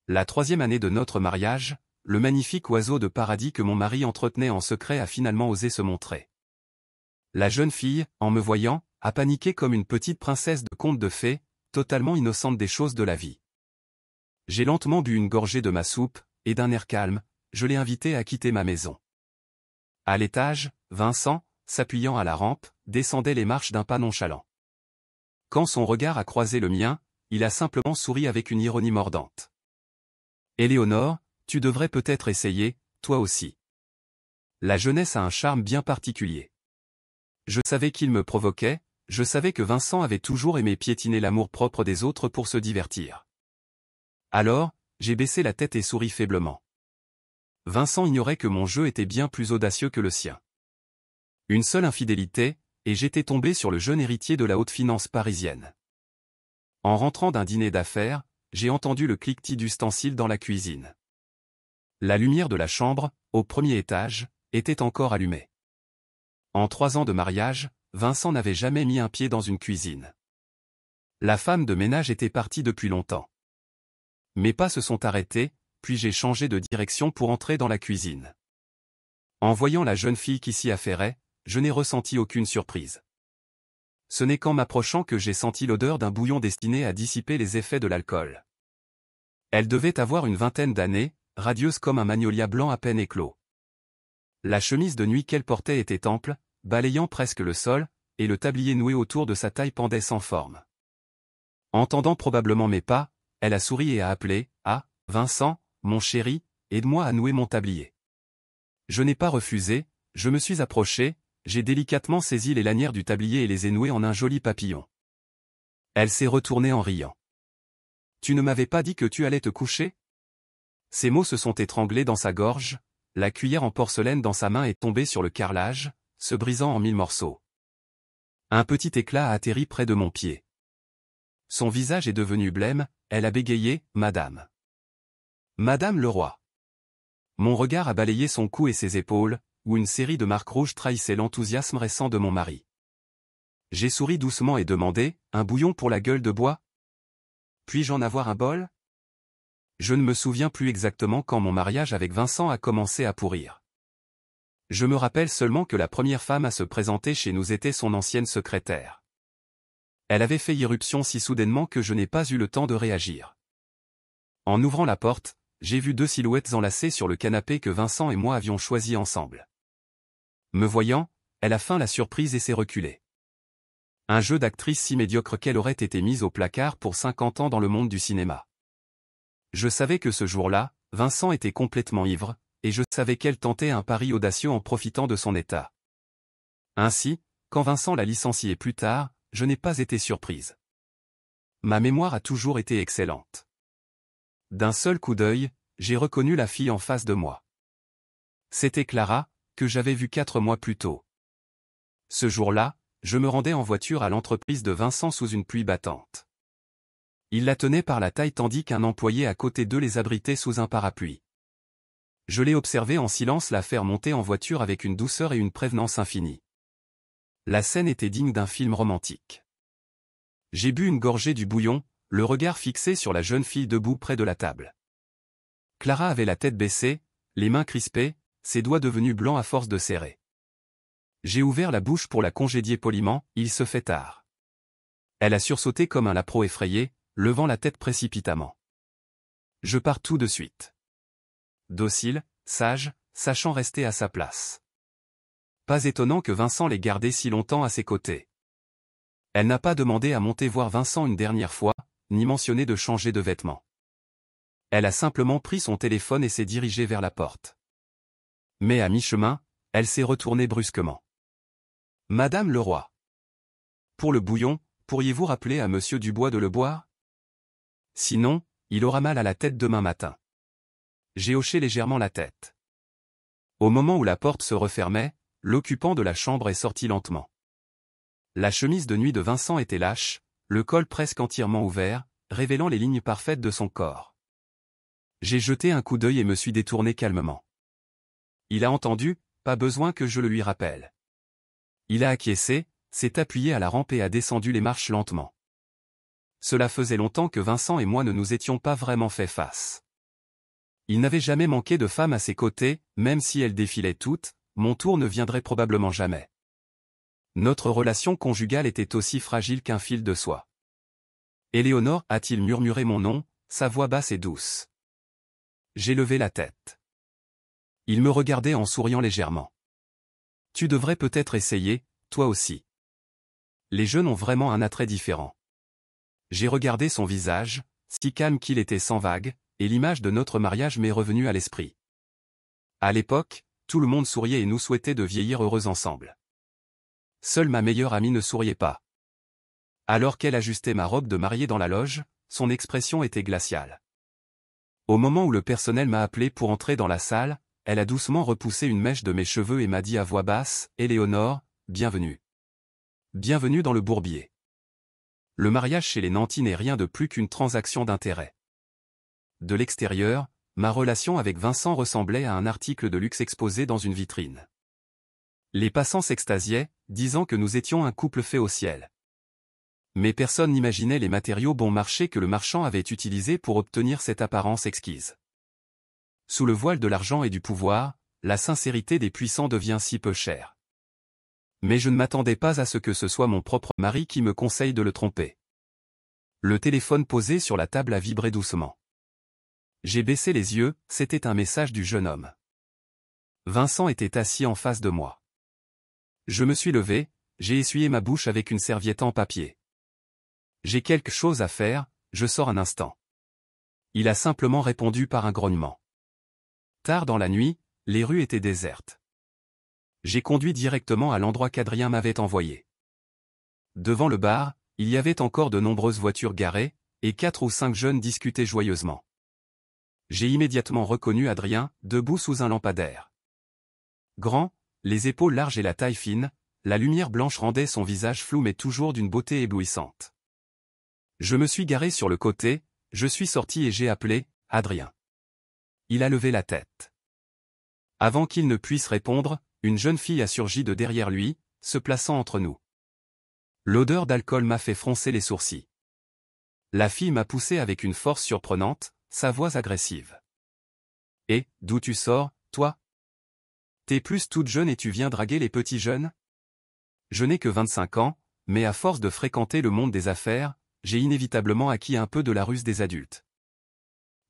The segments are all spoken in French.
La 3e année de notre mariage, le magnifique oiseau de paradis que mon mari entretenait en secret a finalement osé se montrer. La jeune fille, en me voyant, a paniqué comme une petite princesse de conte de fées, totalement innocente des choses de la vie. J'ai lentement bu une gorgée de ma soupe, et d'un air calme, je l'ai invité à quitter ma maison. À l'étage, Vincent, s'appuyant à la rampe, descendait les marches d'un pas nonchalant. Quand son regard a croisé le mien, il a simplement souri avec une ironie mordante. « Éléonore, tu devrais peut-être essayer, toi aussi. La jeunesse a un charme bien particulier. » Je savais qu'il me provoquait, je savais que Vincent avait toujours aimé piétiner l'amour-propre des autres pour se divertir. Alors, j'ai baissé la tête et souri faiblement. Vincent ignorait que mon jeu était bien plus audacieux que le sien. Une seule infidélité, et j'étais tombé sur le jeune héritier de la haute finance parisienne. En rentrant d'un dîner d'affaires, j'ai entendu le cliquetis d'ustensiles dans la cuisine. La lumière de la chambre, au premier étage, était encore allumée. En 3 ans de mariage, Vincent n'avait jamais mis un pied dans une cuisine. La femme de ménage était partie depuis longtemps. Mes pas se sont arrêtés, puis j'ai changé de direction pour entrer dans la cuisine. En voyant la jeune fille qui s'y affairait, je n'ai ressenti aucune surprise. Ce n'est qu'en m'approchant que j'ai senti l'odeur d'un bouillon destiné à dissiper les effets de l'alcool. Elle devait avoir une 20aine d'années, radieuse comme un magnolia blanc à peine éclos. La chemise de nuit qu'elle portait était ample, balayant presque le sol, et le tablier noué autour de sa taille pendait sans forme. Entendant probablement mes pas, elle a souri et a appelé « Ah, Vincent, mon chéri, aide-moi à nouer mon tablier. » Je n'ai pas refusé, je me suis approché, j'ai délicatement saisi les lanières du tablier et les ai nouées en un joli papillon. Elle s'est retournée en riant. « Tu ne m'avais pas dit que tu allais te coucher ?» Ces mots se sont étranglés dans sa gorge, la cuillère en porcelaine dans sa main est tombée sur le carrelage, se brisant en 1000 morceaux. Un petit éclat a atterri près de mon pied. Son visage est devenu blême, elle a bégayé « Madame. Madame le roi. » Mon regard a balayé son cou et ses épaules, où une série de marques rouges trahissait l'enthousiasme récent de mon mari. J'ai souri doucement et demandé « Un bouillon pour la gueule de bois ? Puis-je en avoir un bol ?» Je ne me souviens plus exactement quand mon mariage avec Vincent a commencé à pourrir. Je me rappelle seulement que la première femme à se présenter chez nous était son ancienne secrétaire. Elle avait fait irruption si soudainement que je n'ai pas eu le temps de réagir. En ouvrant la porte, j'ai vu 2 silhouettes enlacées sur le canapé que Vincent et moi avions choisi ensemble. Me voyant, elle a feint la surprise et s'est reculée. Un jeu d'actrice si médiocre qu'elle aurait été mise au placard pour 50 ans dans le monde du cinéma. Je savais que ce jour-là, Vincent était complètement ivre, et je savais qu'elle tentait un pari audacieux en profitant de son état. Ainsi, quand Vincent l'a licenciée plus tard, je n'ai pas été surprise. Ma mémoire a toujours été excellente. D'un seul coup d'œil, j'ai reconnu la fille en face de moi. C'était Clara, que j'avais vue 4 mois plus tôt. Ce jour-là, je me rendais en voiture à l'entreprise de Vincent sous une pluie battante. Il la tenait par la taille tandis qu'un employé à côté d'eux les abritait sous un parapluie. Je l'ai observé en silence la faire monter en voiture avec une douceur et une prévenance infinie. La scène était digne d'un film romantique. J'ai bu une gorgée du bouillon, le regard fixé sur la jeune fille debout près de la table. Clara avait la tête baissée, les mains crispées, ses doigts devenus blancs à force de serrer. J'ai ouvert la bouche pour la congédier poliment, il se fait tard. Elle a sursauté comme un lapro effrayé, levant la tête précipitamment. Je pars tout de suite. Docile, sage, sachant rester à sa place. Pas étonnant que Vincent l'ait gardée si longtemps à ses côtés. Elle n'a pas demandé à monter voir Vincent une dernière fois, ni mentionné de changer de vêtements. Elle a simplement pris son téléphone et s'est dirigée vers la porte. Mais à mi-chemin, elle s'est retournée brusquement. « Madame le roi. Pour le bouillon, pourriez-vous rappeler à Monsieur Dubois de le boire ? Sinon, il aura mal à la tête demain matin. » J'ai hoché légèrement la tête. Au moment où la porte se refermait, l'occupant de la chambre est sorti lentement. La chemise de nuit de Vincent était lâche, le col presque entièrement ouvert, révélant les lignes parfaites de son corps. J'ai jeté un coup d'œil et me suis détourné calmement. Il a entendu, pas besoin que je le lui rappelle. Il a acquiescé, s'est appuyé à la rampe et a descendu les marches lentement. Cela faisait longtemps que Vincent et moi ne nous étions pas vraiment fait face. Il n'avait jamais manqué de femmes à ses côtés, même si elles défilaient toutes, mon tour ne viendrait probablement jamais. Notre relation conjugale était aussi fragile qu'un fil de soie. Éléonore, a-t-il murmuré mon nom, sa voix basse et douce. J'ai levé la tête. Il me regardait en souriant légèrement. Tu devrais peut-être essayer, toi aussi. Les jeunes ont vraiment un attrait différent. J'ai regardé son visage, si calme qu'il était sans vague, et l'image de notre mariage m'est revenue à l'esprit. À l'époque, tout le monde souriait et nous souhaitait de vieillir heureux ensemble. Seule ma meilleure amie ne souriait pas. Alors qu'elle ajustait ma robe de mariée dans la loge, son expression était glaciale. Au moment où le personnel m'a appelé pour entrer dans la salle, elle a doucement repoussé une mèche de mes cheveux et m'a dit à voix basse, « Éléonore, bienvenue. Bienvenue dans le bourbier. » Le mariage chez les nantis n'est rien de plus qu'une transaction d'intérêt. De l'extérieur, ma relation avec Vincent ressemblait à un article de luxe exposé dans une vitrine. Les passants s'extasiaient, disant que nous étions un couple fait au ciel. Mais personne n'imaginait les matériaux bon marché que le marchand avait utilisés pour obtenir cette apparence exquise. Sous le voile de l'argent et du pouvoir, la sincérité des puissants devient si peu chère. Mais je ne m'attendais pas à ce que ce soit mon propre mari qui me conseille de le tromper. Le téléphone posé sur la table a vibré doucement. J'ai baissé les yeux, c'était un message du jeune homme. Vincent était assis en face de moi. Je me suis levé, j'ai essuyé ma bouche avec une serviette en papier. J'ai quelque chose à faire, je sors un instant. Il a simplement répondu par un grognement. Tard dans la nuit, les rues étaient désertes. J'ai conduit directement à l'endroit qu'Adrien m'avait envoyé. Devant le bar, il y avait encore de nombreuses voitures garées, et 4 ou 5 jeunes discutaient joyeusement. J'ai immédiatement reconnu Adrien, debout sous un lampadaire. Grand, les épaules larges et la taille fine, la lumière blanche rendait son visage flou mais toujours d'une beauté éblouissante. Je me suis garé sur le côté, je suis sorti et j'ai appelé « Adrien ». Il a levé la tête. Avant qu'il ne puisse répondre, une jeune fille a surgi de derrière lui, se plaçant entre nous. L'odeur d'alcool m'a fait froncer les sourcils. La fille m'a poussé avec une force surprenante, sa voix agressive. « Et, d'où tu sors, toi ? T'es plus toute jeune et tu viens draguer les petits jeunes ? Je n'ai que 25 ans, mais à force de fréquenter le monde des affaires, j'ai inévitablement acquis un peu de la ruse des adultes. »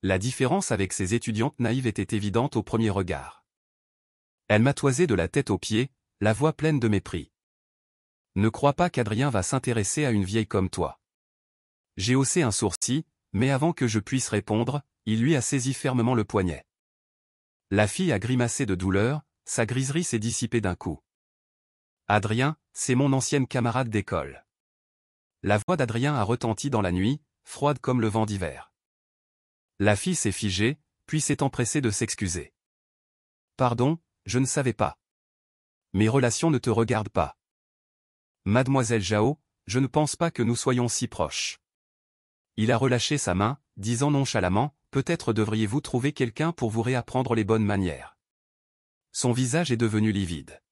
La différence avec ces étudiantes naïves était évidente au premier regard. Elle m'a toisé de la tête aux pieds, la voix pleine de mépris. « Ne crois pas qu'Adrien va s'intéresser à une vieille comme toi. » J'ai haussé un sourcil, mais avant que je puisse répondre, il lui a saisi fermement le poignet. La fille a grimacé de douleur, sa griserie s'est dissipée d'un coup. « Adrien, c'est mon ancienne camarade d'école. » La voix d'Adrien a retenti dans la nuit, froide comme le vent d'hiver. La fille s'est figée, puis s'est empressée de s'excuser. « Pardon, je ne savais pas. Mes relations ne te regardent pas. Mademoiselle Jao, je ne pense pas que nous soyons si proches. » Il a relâché sa main, disant nonchalamment, « Peut-être devriez-vous trouver quelqu'un pour vous réapprendre les bonnes manières. » Son visage est devenu livide.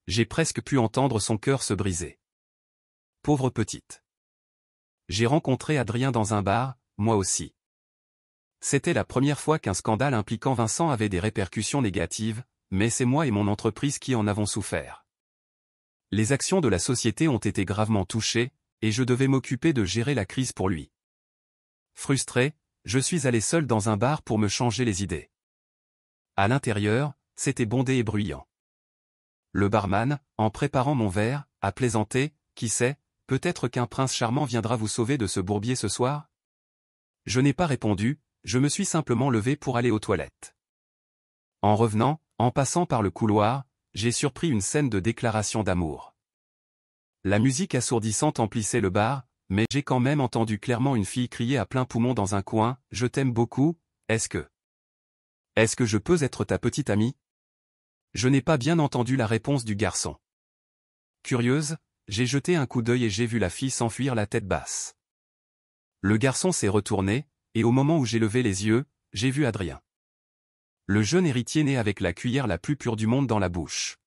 J'ai presque pu entendre son cœur se briser. Pauvre petite. J'ai rencontré Adrien dans un bar, moi aussi. C'était la première fois qu'un scandale impliquant Vincent avait des répercussions négatives, mais c'est moi et mon entreprise qui en avons souffert. Les actions de la société ont été gravement touchées, et je devais m'occuper de gérer la crise pour lui. Frustré, je suis allé seul dans un bar pour me changer les idées. À l'intérieur, c'était bondé et bruyant. Le barman, en préparant mon verre, a plaisanté, « Qui sait, peut-être qu'un prince charmant viendra vous sauver de ce bourbier ce soir ?» Je n'ai pas répondu, je me suis simplement levé pour aller aux toilettes. En revenant, en passant par le couloir, j'ai surpris une scène de déclaration d'amour. La musique assourdissante emplissait le bar, mais j'ai quand même entendu clairement une fille crier à plein poumon dans un coin, « Je t'aime beaucoup, est-ce que je peux être ta petite amie ?» Je n'ai pas bien entendu la réponse du garçon. Curieuse, j'ai jeté un coup d'œil et j'ai vu la fille s'enfuir la tête basse. Le garçon s'est retourné, et au moment où j'ai levé les yeux, j'ai vu Adrien. Le jeune héritier né avec la cuillère la plus pure du monde dans la bouche.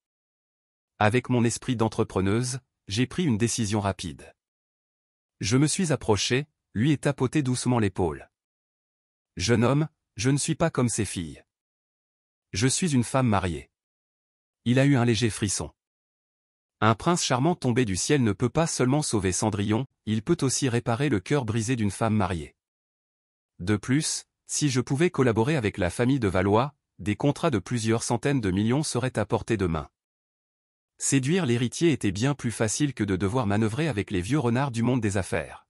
Avec mon esprit d'entrepreneuse, j'ai pris une décision rapide. Je me suis approché, lui ai tapoté doucement l'épaule. « Jeune homme, Je ne suis pas comme ces filles. Je suis une femme mariée. Il a eu un léger frisson. Un prince charmant tombé du ciel ne peut pas seulement sauver Cendrillon, il peut aussi réparer le cœur brisé d'une femme mariée. De plus, si je pouvais collaborer avec la famille de Valois, des contrats de plusieurs centaines de millions seraient à portée de main. Séduire l'héritier était bien plus facile que de devoir manœuvrer avec les vieux renards du monde des affaires.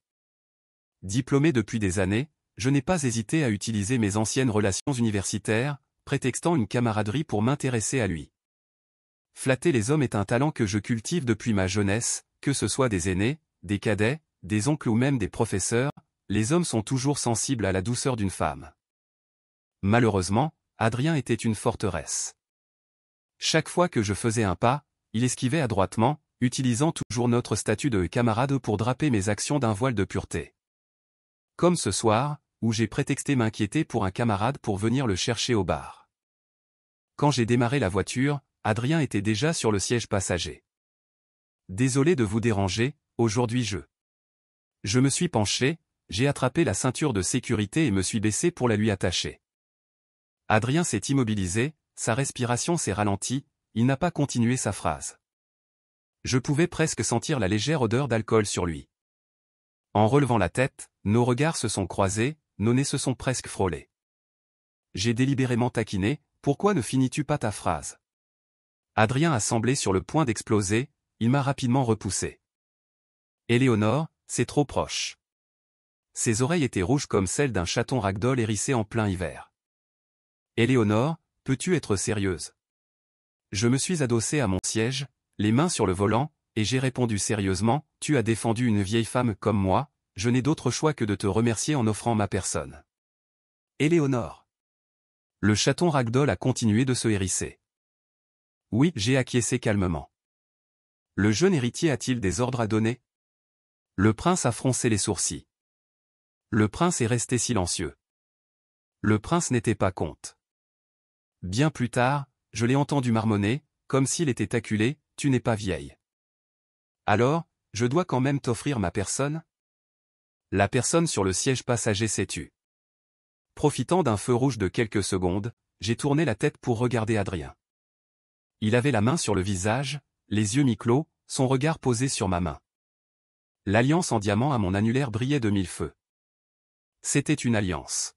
Diplômé depuis des années, je n'ai pas hésité à utiliser mes anciennes relations universitaires, prétextant une camaraderie pour m'intéresser à lui. Flatter les hommes est un talent que je cultive depuis ma jeunesse, que ce soit des aînés, des cadets, des oncles ou même des professeurs, les hommes sont toujours sensibles à la douceur d'une femme. Malheureusement, Adrien était une forteresse. Chaque fois que je faisais un pas, il esquivait adroitement, utilisant toujours notre statut de camarade pour draper mes actions d'un voile de pureté. Comme ce soir, où j'ai prétexté m'inquiéter pour un camarade pour venir le chercher au bar. Quand j'ai démarré la voiture, Adrien était déjà sur le siège passager. Désolé de vous déranger, aujourd'hui Je me suis penché, j'ai attrapé la ceinture de sécurité et me suis baissé pour la lui attacher. Adrien s'est immobilisé, sa respiration s'est ralentie, il n'a pas continué sa phrase. Je pouvais presque sentir la légère odeur d'alcool sur lui. En relevant la tête, nos regards se sont croisés, nos nez se sont presque frôlés. J'ai délibérément taquiné, pourquoi ne finis-tu pas ta phrase? Adrien a semblé sur le point d'exploser, il m'a rapidement repoussé. Éléonore, c'est trop proche. Ses oreilles étaient rouges comme celles d'un chaton ragdoll hérissé en plein hiver. Éléonore, peux-tu être sérieuse? Je me suis adossé à mon siège, les mains sur le volant, et j'ai répondu sérieusement, tu as défendu une vieille femme comme moi, je n'ai d'autre choix que de te remercier en offrant ma personne. Éléonore. Le chaton ragdoll a continué de se hérisser. Oui, j'ai acquiescé calmement. Le jeune héritier a-t-il des ordres à donner? Le prince a froncé les sourcils. Le prince est resté silencieux. Le prince n'était pas comte. Bien plus tard, je l'ai entendu marmonner, comme s'il était acculé, tu n'es pas vieille. Alors, je dois quand même t'offrir ma personne? La personne sur le siège passager s'est tue. Profitant d'un feu rouge de quelques secondes, j'ai tourné la tête pour regarder Adrien. Il avait la main sur le visage, les yeux mi-clos, son regard posé sur ma main. L'alliance en diamant à mon annulaire brillait de mille feux. C'était une alliance.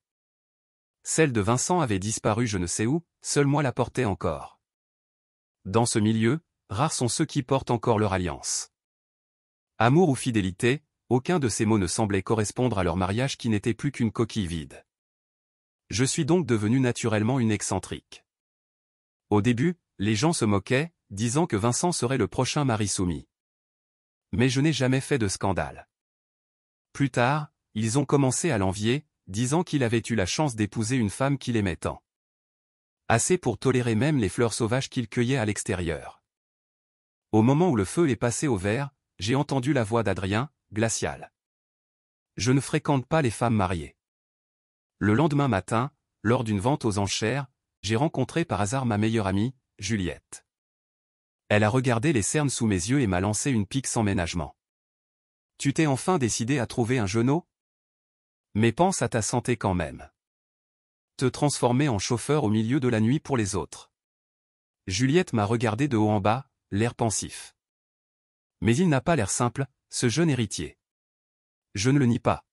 Celle de Vincent avait disparu je ne sais où, seul moi la portais encore. Dans ce milieu, rares sont ceux qui portent encore leur alliance. Amour ou fidélité, aucun de ces mots ne semblait correspondre à leur mariage qui n'était plus qu'une coquille vide. Je suis donc devenu naturellement une excentrique. Au début, les gens se moquaient, disant que Vincent serait le prochain mari soumis. Mais je n'ai jamais fait de scandale. Plus tard, ils ont commencé à l'envier, disant qu'il avait eu la chance d'épouser une femme qu'il aimait tant. Assez pour tolérer même les fleurs sauvages qu'il cueillait à l'extérieur. Au moment où le feu est passé au vert, j'ai entendu la voix d'Adrien, glaciale. Je ne fréquente pas les femmes mariées. Le lendemain matin, lors d'une vente aux enchères, j'ai rencontré par hasard ma meilleure amie, Juliette. Elle a regardé les cernes sous mes yeux et m'a lancé une pique sans ménagement. Tu t'es enfin décidé à trouver un genou? Mais pense à ta santé quand même. Te transformer en chauffeur au milieu de la nuit pour les autres. Juliette m'a regardé de haut en bas, l'air pensif. Mais il n'a pas l'air simple, ce jeune héritier. Je ne le nie pas.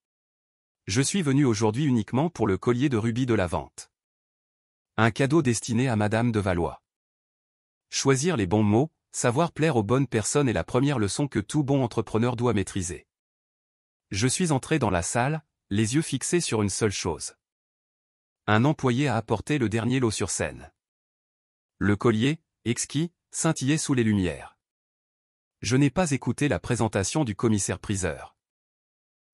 Je suis venu aujourd'hui uniquement pour le collier de rubis de la vente. Un cadeau destiné à Madame de Valois. Choisir les bons mots, savoir plaire aux bonnes personnes est la première leçon que tout bon entrepreneur doit maîtriser. Je suis entré dans la salle, les yeux fixés sur une seule chose. Un employé a apporté le dernier lot sur scène. Le collier, exquis, scintillait sous les lumières. Je n'ai pas écouté la présentation du commissaire-priseur.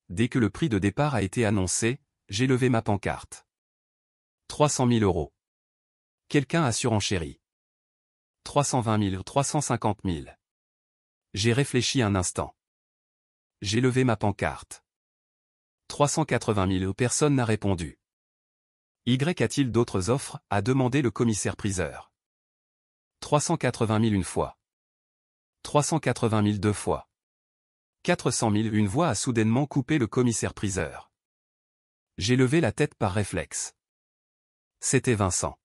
Dès que le prix de départ a été annoncé, j'ai levé ma pancarte. 300 000 €. Quelqu'un a surenchéri. 320 000, 350 000. J'ai réfléchi un instant. J'ai levé ma pancarte. 380 000, personne n'a répondu. Y a-t-il d'autres offres, a demandé le commissaire-priseur. 380 000 une fois. 380 000 deux fois. 400 000 une voix a soudainement coupé le commissaire-priseur. J'ai levé la tête par réflexe. C'était Vincent.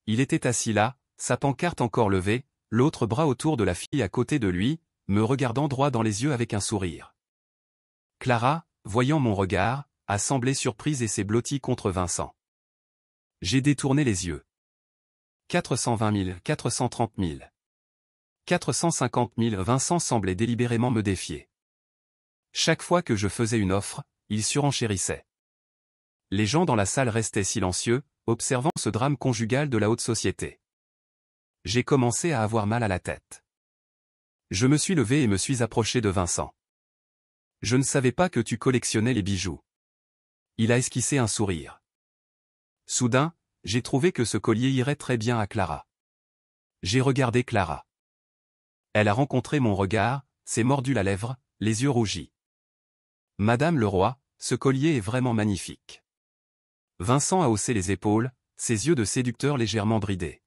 Il était assis là, sa pancarte encore levée, l'autre bras autour de la fille à côté de lui, me regardant droit dans les yeux avec un sourire. Clara, voyant mon regard, a semblé surprise et s'est blottie contre Vincent. J'ai détourné les yeux. 420 000, 430 000. 450 000. Vincent semblait délibérément me défier. Chaque fois que je faisais une offre, il surenchérissait. Les gens dans la salle restaient silencieux, observant ce drame conjugal de la haute société. J'ai commencé à avoir mal à la tête. Je me suis levé et me suis approché de Vincent. Je ne savais pas que tu collectionnais les bijoux. Il a esquissé un sourire. Soudain, j'ai trouvé que ce collier irait très bien à Clara. J'ai regardé Clara. Elle a rencontré mon regard, s'est mordu la lèvre, les yeux rougis. Madame le roi, ce collier est vraiment magnifique. Vincent a haussé les épaules, ses yeux de séducteur légèrement bridés.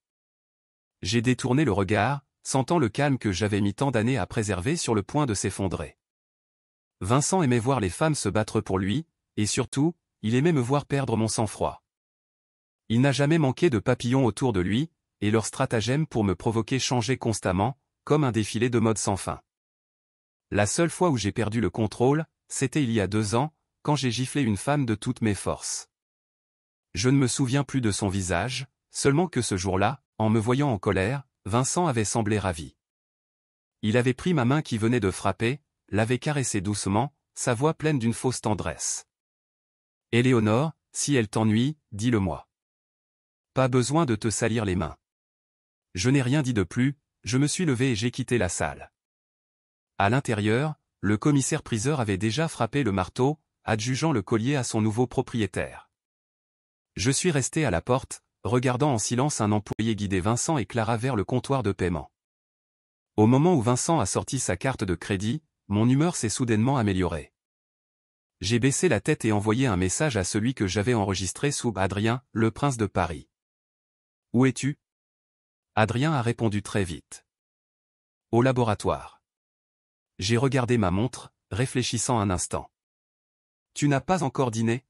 J'ai détourné le regard, sentant le calme que j'avais mis tant d'années à préserver sur le point de s'effondrer. Vincent aimait voir les femmes se battre pour lui, et surtout, il aimait me voir perdre mon sang-froid. Il n'a jamais manqué de papillons autour de lui, et leurs stratagèmes pour me provoquer changeaient constamment, comme un défilé de mode sans fin. La seule fois où j'ai perdu le contrôle, c'était il y a 2 ans, quand j'ai giflé une femme de toutes mes forces. Je ne me souviens plus de son visage, seulement que ce jour-là, en me voyant en colère, Vincent avait semblé ravi. Il avait pris ma main qui venait de frapper, l'avait caressée doucement, sa voix pleine d'une fausse tendresse. « Éléonore, si elle t'ennuie, dis-le-moi. Pas besoin de te salir les mains. » Je n'ai rien dit de plus, je me suis levé et j'ai quitté la salle. À l'intérieur, le commissaire-priseur avait déjà frappé le marteau, adjugeant le collier à son nouveau propriétaire. Je suis resté à la porte, regardant en silence un employé guider Vincent et Clara vers le comptoir de paiement. Au moment où Vincent a sorti sa carte de crédit, mon humeur s'est soudainement améliorée. J'ai baissé la tête et envoyé un message à celui que j'avais enregistré sous Adrien, le prince de Paris. « Où es-tu » Adrien a répondu très vite. « Au laboratoire. » J'ai regardé ma montre, réfléchissant un instant. « Tu n'as pas encore dîné ?»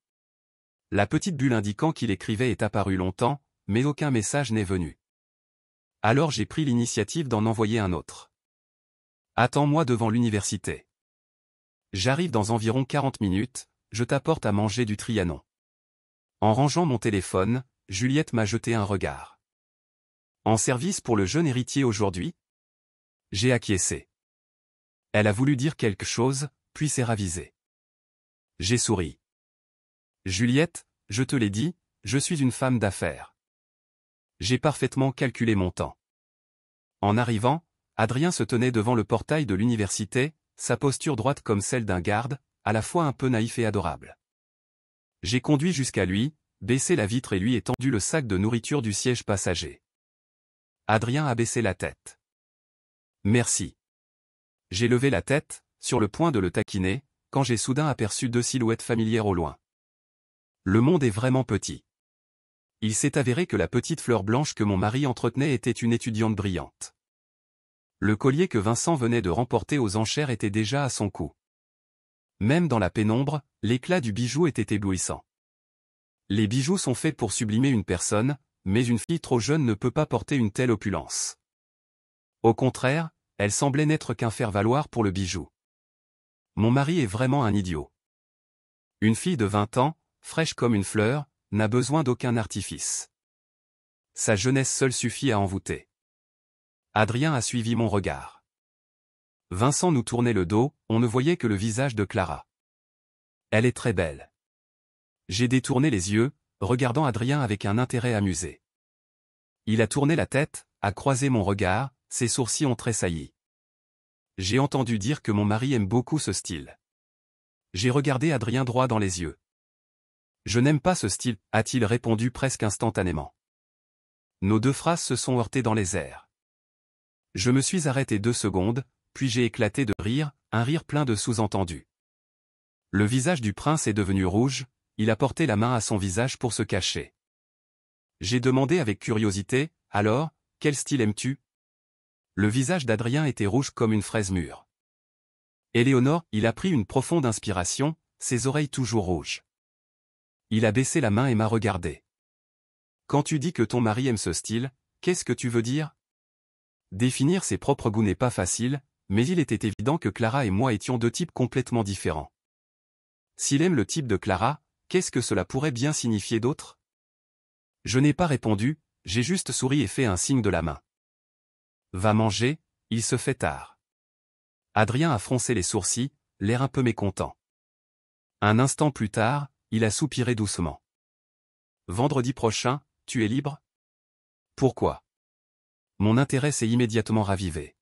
La petite bulle indiquant qu'il écrivait est apparue longtemps, mais aucun message n'est venu. Alors j'ai pris l'initiative d'en envoyer un autre. « Attends-moi devant l'université. J'arrive dans environ 40 minutes, je t'apporte à manger du Trianon. » En rangeant mon téléphone, Juliette m'a jeté un regard. « En service pour le jeune héritier aujourd'hui ?» J'ai acquiescé. Elle a voulu dire quelque chose, puis s'est ravisée. J'ai souri. « Juliette, je te l'ai dit, je suis une femme d'affaires. J'ai parfaitement calculé mon temps. » En arrivant, Adrien se tenait devant le portail de l'université, sa posture droite comme celle d'un garde, à la fois un peu naïf et adorable. J'ai conduit jusqu'à lui, baissé la vitre et lui ai tendu le sac de nourriture du siège passager. Adrien a baissé la tête. « Merci. » J'ai levé la tête, sur le point de le taquiner, quand j'ai soudain aperçu 2 silhouettes familières au loin. Le monde est vraiment petit. Il s'est avéré que la petite fleur blanche que mon mari entretenait était une étudiante brillante. Le collier que Vincent venait de remporter aux enchères était déjà à son cou. Même dans la pénombre, l'éclat du bijou était éblouissant. Les bijoux sont faits pour sublimer une personne, mais une fille trop jeune ne peut pas porter une telle opulence. Au contraire, elle semblait n'être qu'un faire-valoir pour le bijou. Mon mari est vraiment un idiot. Une fille de 20 ans, fraîche comme une fleur, n'a besoin d'aucun artifice. Sa jeunesse seule suffit à envoûter. Adrien a suivi mon regard. Vincent nous tournait le dos, on ne voyait que le visage de Clara. Elle est très belle. J'ai détourné les yeux, regardant Adrien avec un intérêt amusé. Il a tourné la tête, a croisé mon regard, ses sourcils ont tressailli. J'ai entendu dire que mon mari aime beaucoup ce style. J'ai regardé Adrien droit dans les yeux. « Je n'aime pas ce style », a-t-il répondu presque instantanément. Nos 2 phrases se sont heurtées dans les airs. Je me suis arrêté 2 secondes, puis j'ai éclaté de rire, un rire plein de sous-entendus. Le visage du prince est devenu rouge, il a porté la main à son visage pour se cacher. J'ai demandé avec curiosité, « Alors, quel style aimes-tu » Le visage d'Adrien était rouge comme une fraise mûre. Éléonore, il a pris une profonde inspiration, ses oreilles toujours rouges. Il a baissé la main et m'a regardé. Quand tu dis que ton mari aime ce style, qu'est-ce que tu veux dire? Définir ses propres goûts n'est pas facile, mais il était évident que Clara et moi étions deux types complètement différents. S'il aime le type de Clara, qu'est-ce que cela pourrait bien signifier d'autre? Je n'ai pas répondu, j'ai juste souri et fait un signe de la main. Va manger, il se fait tard. Adrien a froncé les sourcils, l'air un peu mécontent. Un instant plus tard, il a soupiré doucement. Vendredi prochain, tu es libre? Pourquoi? Mon intérêt s'est immédiatement ravivé.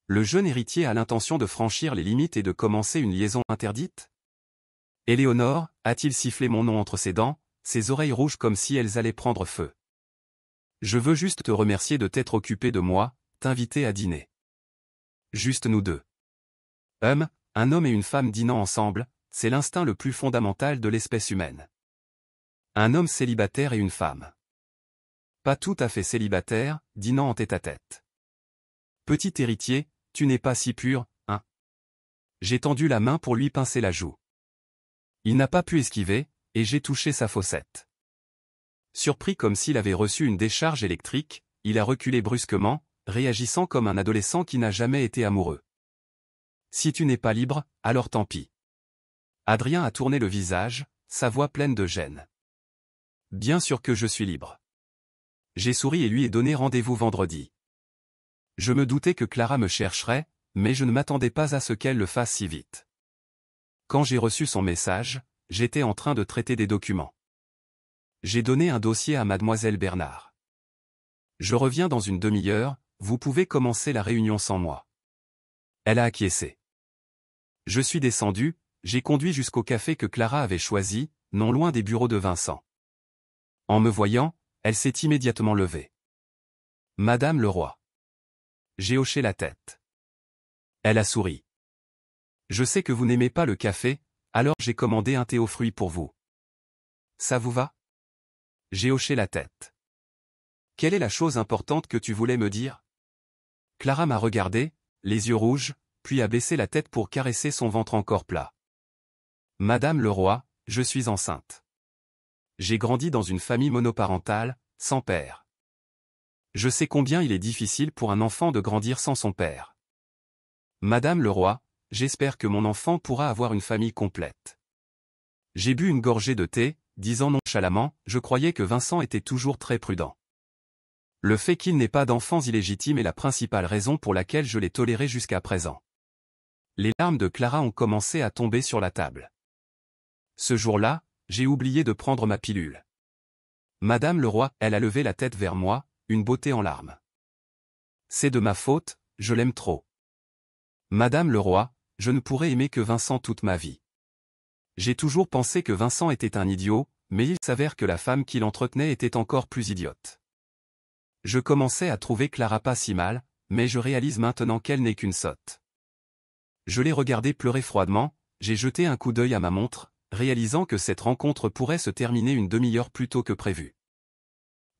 Le jeune héritier a l'intention de franchir les limites et de commencer une liaison interdite? Éléonore, a-t-il sifflé mon nom entre ses dents, ses oreilles rouges comme si elles allaient prendre feu. Je veux juste te remercier de t'être occupé de moi, t'inviter à dîner. Juste nous deux. Un homme et une femme dînant ensemble, c'est l'instinct le plus fondamental de l'espèce humaine. Un homme célibataire et une femme. Pas tout à fait célibataire, dînant en tête-à-tête. Petit héritier, tu n'es pas si pur, hein? J'ai tendu la main pour lui pincer la joue. Il n'a pas pu esquiver, et j'ai touché sa fossette. Surpris comme s'il avait reçu une décharge électrique, il a reculé brusquement, réagissant comme un adolescent qui n'a jamais été amoureux. Si tu n'es pas libre, alors tant pis. Adrien a tourné le visage, sa voix pleine de gêne. Bien sûr que je suis libre. J'ai souri et lui ai donné rendez-vous vendredi. Je me doutais que Clara me chercherait, mais je ne m'attendais pas à ce qu'elle le fasse si vite. Quand j'ai reçu son message, j'étais en train de traiter des documents. J'ai donné un dossier à mademoiselle Bernard. Je reviens dans une demi-heure, vous pouvez commencer la réunion sans moi. Elle a acquiescé. Je suis descendu, j'ai conduit jusqu'au café que Clara avait choisi, non loin des bureaux de Vincent. En me voyant, elle s'est immédiatement levée. Madame le roi. J'ai hoché la tête. Elle a souri. Je sais que vous n'aimez pas le café, alors j'ai commandé un thé aux fruits pour vous. Ça vous va? J'ai hoché la tête. Quelle est la chose importante que tu voulais me dire? Clara m'a regardé, les yeux rouges, puis a baissé la tête pour caresser son ventre encore plat. Madame le roi, je suis enceinte. J'ai grandi dans une famille monoparentale, sans père. Je sais combien il est difficile pour un enfant de grandir sans son père. Madame le roi, j'espère que mon enfant pourra avoir une famille complète. J'ai bu une gorgée de thé, disant nonchalamment, je croyais que Vincent était toujours très prudent. Le fait qu'il n'ait pas d'enfants illégitimes est la principale raison pour laquelle je l'ai toléré jusqu'à présent. Les larmes de Clara ont commencé à tomber sur la table. Ce jour-là, j'ai oublié de prendre ma pilule. Madame le roi, elle a levé la tête vers moi, une beauté en larmes. C'est de ma faute, je l'aime trop. Madame le roi, je ne pourrai aimer que Vincent toute ma vie. J'ai toujours pensé que Vincent était un idiot, mais il s'avère que la femme qui l'entretenait était encore plus idiote. Je commençais à trouver Clara pas si mal, mais je réalise maintenant qu'elle n'est qu'une sotte. Je l'ai regardée pleurer froidement, j'ai jeté un coup d'œil à ma montre, réalisant que cette rencontre pourrait se terminer une demi-heure plus tôt que prévu.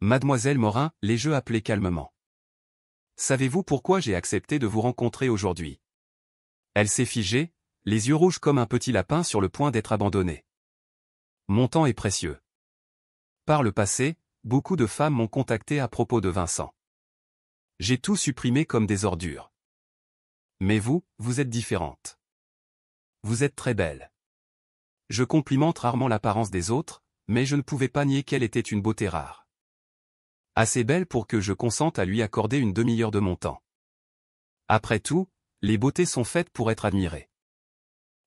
Mademoiselle Morin, les jeux appelaient calmement. Savez-vous pourquoi j'ai accepté de vous rencontrer aujourd'hui? Elle s'est figée, les yeux rouges comme un petit lapin sur le point d'être abandonné. Mon temps est précieux. Par le passé, beaucoup de femmes m'ont contacté à propos de Vincent. J'ai tout supprimé comme des ordures. Mais vous, vous êtes différente. Vous êtes très belle. Je complimente rarement l'apparence des autres, mais je ne pouvais pas nier qu'elle était une beauté rare. Assez belle pour que je consente à lui accorder une demi-heure de mon temps. Après tout, les beautés sont faites pour être admirées.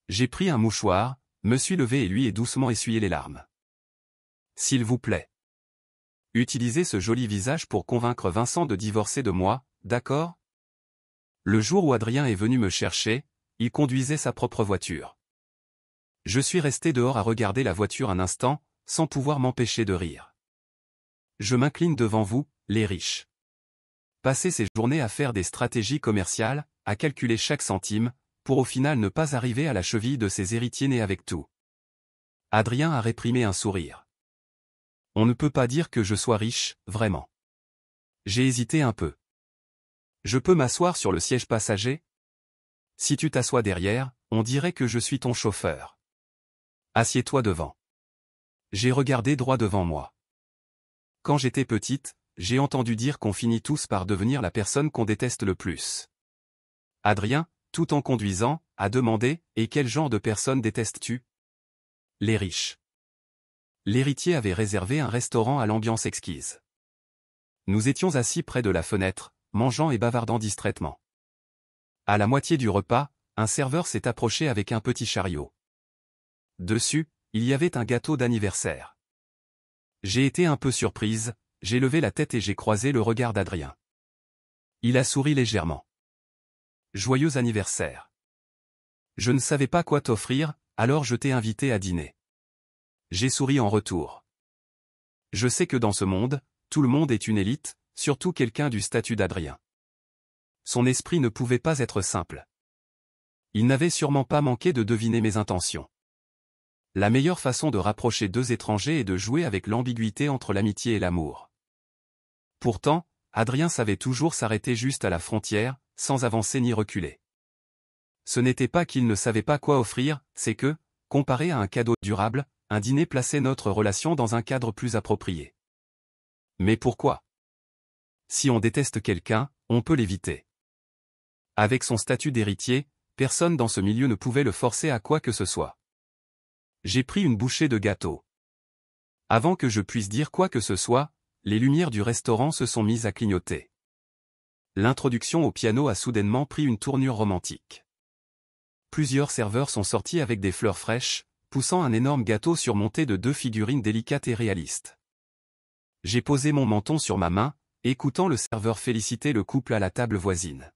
J'ai pris un mouchoir, me suis levé et lui ai doucement essuyé les larmes. S'il vous plaît. Utilisez ce joli visage pour convaincre Vincent de divorcer de moi, d'accord? Le jour où Adrien est venu me chercher, il conduisait sa propre voiture. Je suis resté dehors à regarder la voiture un instant, sans pouvoir m'empêcher de rire. Je m'incline devant vous, les riches. Passer ses journées à faire des stratégies commerciales, à calculer chaque centime, pour au final ne pas arriver à la cheville de ses héritiers nés avec tout. Adrien a réprimé un sourire. On ne peut pas dire que je sois riche, vraiment. J'ai hésité un peu. Je peux m'asseoir sur le siège passager? Si tu t'assois derrière, on dirait que je suis ton chauffeur. Assieds-toi devant. J'ai regardé droit devant moi. Quand j'étais petite, j'ai entendu dire qu'on finit tous par devenir la personne qu'on déteste le plus. Adrien, tout en conduisant, a demandé « Et quel genre de personne détestes-tu » ? Les riches. L'héritier avait réservé un restaurant à l'ambiance exquise. Nous étions assis près de la fenêtre, mangeant et bavardant distraitement. À la moitié du repas, un serveur s'est approché avec un petit chariot. Dessus, il y avait un gâteau d'anniversaire. J'ai été un peu surprise, j'ai levé la tête et j'ai croisé le regard d'Adrien. Il a souri légèrement. Joyeux anniversaire. Je ne savais pas quoi t'offrir, alors je t'ai invité à dîner. J'ai souri en retour. Je sais que dans ce monde, tout le monde est une élite, surtout quelqu'un du statut d'Adrien. Son esprit ne pouvait pas être simple. Il n'avait sûrement pas manqué de deviner mes intentions. La meilleure façon de rapprocher deux étrangers est de jouer avec l'ambiguïté entre l'amitié et l'amour. Pourtant, Adrien savait toujours s'arrêter juste à la frontière, sans avancer ni reculer. Ce n'était pas qu'il ne savait pas quoi offrir, c'est que, comparé à un cadeau durable, un dîner plaçait notre relation dans un cadre plus approprié. Mais pourquoi ? Si on déteste quelqu'un, on peut l'éviter. Avec son statut d'héritier, personne dans ce milieu ne pouvait le forcer à quoi que ce soit. J'ai pris une bouchée de gâteau. Avant que je puisse dire quoi que ce soit, les lumières du restaurant se sont mises à clignoter. L'introduction au piano a soudainement pris une tournure romantique. Plusieurs serveurs sont sortis avec des fleurs fraîches, poussant un énorme gâteau surmonté de deux figurines délicates et réalistes. J'ai posé mon menton sur ma main, écoutant le serveur féliciter le couple à la table voisine.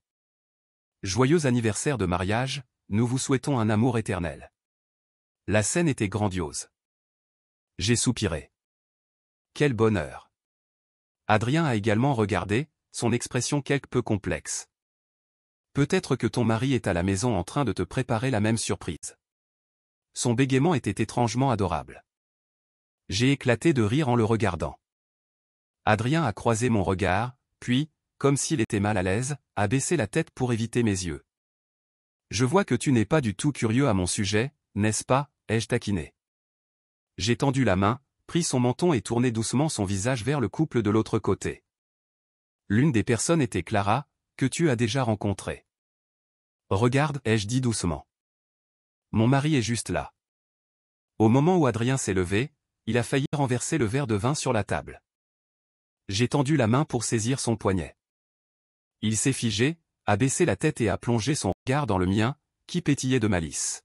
Joyeux anniversaire de mariage, nous vous souhaitons un amour éternel. La scène était grandiose. J'ai soupiré. Quel bonheur. Adrien a également regardé, son expression quelque peu complexe. Peut-être que ton mari est à la maison en train de te préparer la même surprise. Son bégaiement était étrangement adorable. J'ai éclaté de rire en le regardant. Adrien a croisé mon regard, puis, comme s'il était mal à l'aise, a baissé la tête pour éviter mes yeux. Je vois que tu n'es pas du tout curieux à mon sujet, n'est-ce pas, ai-je taquiné. J'ai tendu la main, pris son menton et tourné doucement son visage vers le couple de l'autre côté. L'une des personnes était Clara, que tu as déjà rencontrée. Regarde, ai-je dit doucement. Mon mari est juste là. Au moment où Adrien s'est levé, il a failli renverser le verre de vin sur la table. J'ai tendu la main pour saisir son poignet. Il s'est figé, a baissé la tête et a plongé son regard dans le mien, qui pétillait de malice.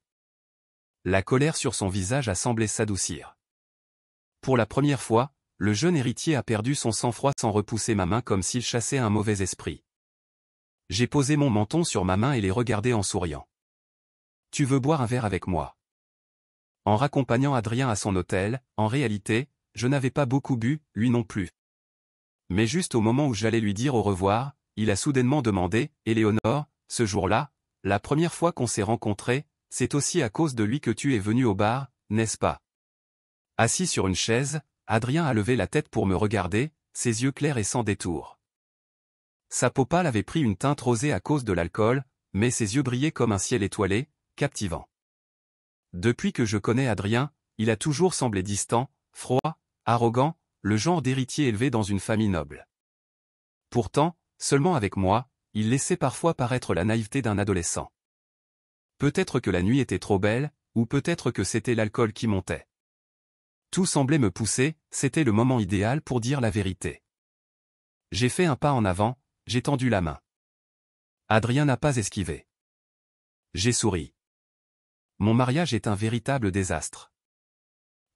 La colère sur son visage a semblé s'adoucir. Pour la première fois, le jeune héritier a perdu son sang-froid sans repousser ma main comme s'il chassait un mauvais esprit. J'ai posé mon menton sur ma main et l'ai regardé en souriant. Tu veux boire un verre avec moi? En raccompagnant Adrien à son hôtel, en réalité, je n'avais pas beaucoup bu, lui non plus. Mais juste au moment où j'allais lui dire au revoir, il a soudainement demandé « Éléonore, ce jour-là, la première fois qu'on s'est rencontrés, c'est aussi à cause de lui que tu es venu au bar, n'est-ce pas ?» Assis sur une chaise, Adrien a levé la tête pour me regarder, ses yeux clairs et sans détour. Sa peau pâle avait pris une teinte rosée à cause de l'alcool, mais ses yeux brillaient comme un ciel étoilé, captivant. Depuis que je connais Adrien, il a toujours semblé distant, froid, arrogant, le genre d'héritier élevé dans une famille noble. Pourtant, seulement avec moi, il laissait parfois paraître la naïveté d'un adolescent. Peut-être que la nuit était trop belle, ou peut-être que c'était l'alcool qui montait. Tout semblait me pousser, c'était le moment idéal pour dire la vérité. J'ai fait un pas en avant, j'ai tendu la main. Adrien n'a pas esquivé. J'ai souri. Mon mariage est un véritable désastre.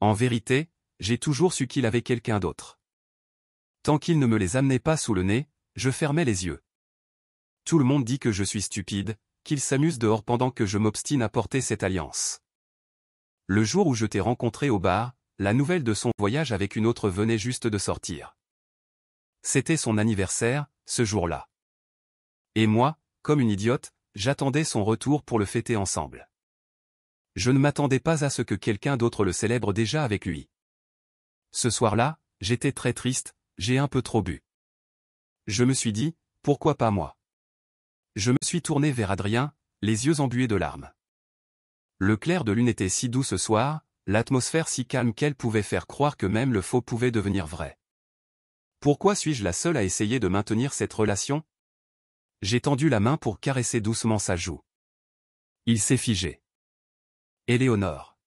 En vérité, j'ai toujours su qu'il avait quelqu'un d'autre. Tant qu'il ne me les amenait pas sous le nez, je fermais les yeux. Tout le monde dit que je suis stupide, qu'il s'amuse dehors pendant que je m'obstine à porter cette alliance. Le jour où je t'ai rencontré au bar, la nouvelle de son voyage avec une autre venait juste de sortir. C'était son anniversaire, ce jour-là. Et moi, comme une idiote, j'attendais son retour pour le fêter ensemble. Je ne m'attendais pas à ce que quelqu'un d'autre le célèbre déjà avec lui. Ce soir-là, j'étais très triste, j'ai un peu trop bu. Je me suis dit, pourquoi pas moi? Je me suis tourné vers Adrien, les yeux embués de larmes. Le clair de lune était si doux ce soir, l'atmosphère si calme qu'elle pouvait faire croire que même le faux pouvait devenir vrai. Pourquoi suis-je la seule à essayer de maintenir cette relation? J'ai tendu la main pour caresser doucement sa joue. Il s'est figé. Éléonore.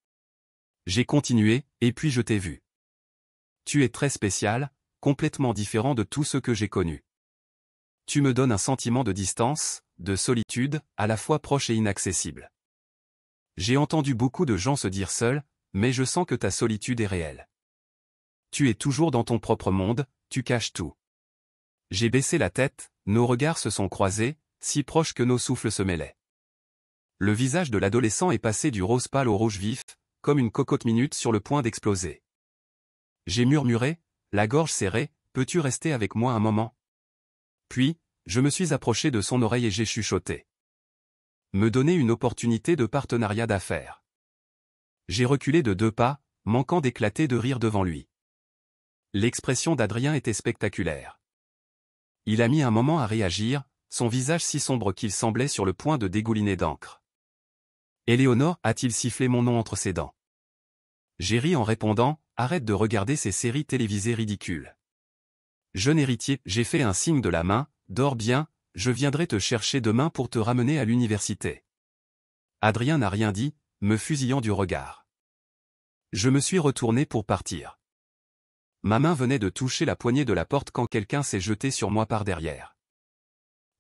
J'ai continué, et puis je t'ai vu. Tu es très spécial, complètement différent de tout ce que j'ai connu. Tu me donnes un sentiment de distance, de solitude, à la fois proche et inaccessible. J'ai entendu beaucoup de gens se dire seuls, mais je sens que ta solitude est réelle. Tu es toujours dans ton propre monde, tu caches tout. J'ai baissé la tête, nos regards se sont croisés, si proches que nos souffles se mêlaient. Le visage de l'adolescent est passé du rose pâle au rouge vif, comme une cocotte minute sur le point d'exploser. J'ai murmuré, la gorge serrée, peux-tu rester avec moi un moment? Puis, je me suis approché de son oreille et j'ai chuchoté. Me donner une opportunité de partenariat d'affaires. J'ai reculé de 2 pas, manquant d'éclater de rire devant lui. L'expression d'Adrien était spectaculaire. Il a mis un moment à réagir, son visage si sombre qu'il semblait sur le point de dégouliner d'encre. Éléonore a-t-il sifflé mon nom entre ses dents? J'ai ri en répondant, arrête de regarder ces séries télévisées ridicules. Jeune héritier, j'ai fait un signe de la main, dors bien, je viendrai te chercher demain pour te ramener à l'université. Adrien n'a rien dit, me fusillant du regard. Je me suis retourné pour partir. Ma main venait de toucher la poignée de la porte quand quelqu'un s'est jeté sur moi par derrière.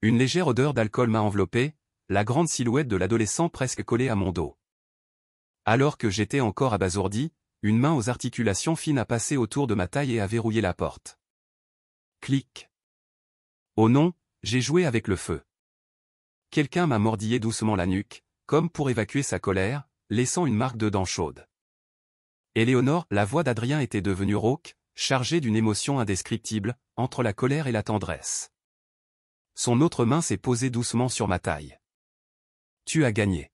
Une légère odeur d'alcool m'a enveloppé, la grande silhouette de l'adolescent presque collée à mon dos. Alors que j'étais encore abasourdi, une main aux articulations fines a passé autour de ma taille et a verrouillé la porte. Clic. Oh non, j'ai joué avec le feu. Quelqu'un m'a mordillé doucement la nuque, comme pour évacuer sa colère, laissant une marque de dents chaudes. Éléonore, la voix d'Adrien était devenue rauque, chargée d'une émotion indescriptible, entre la colère et la tendresse. Son autre main s'est posée doucement sur ma taille. Tu as gagné.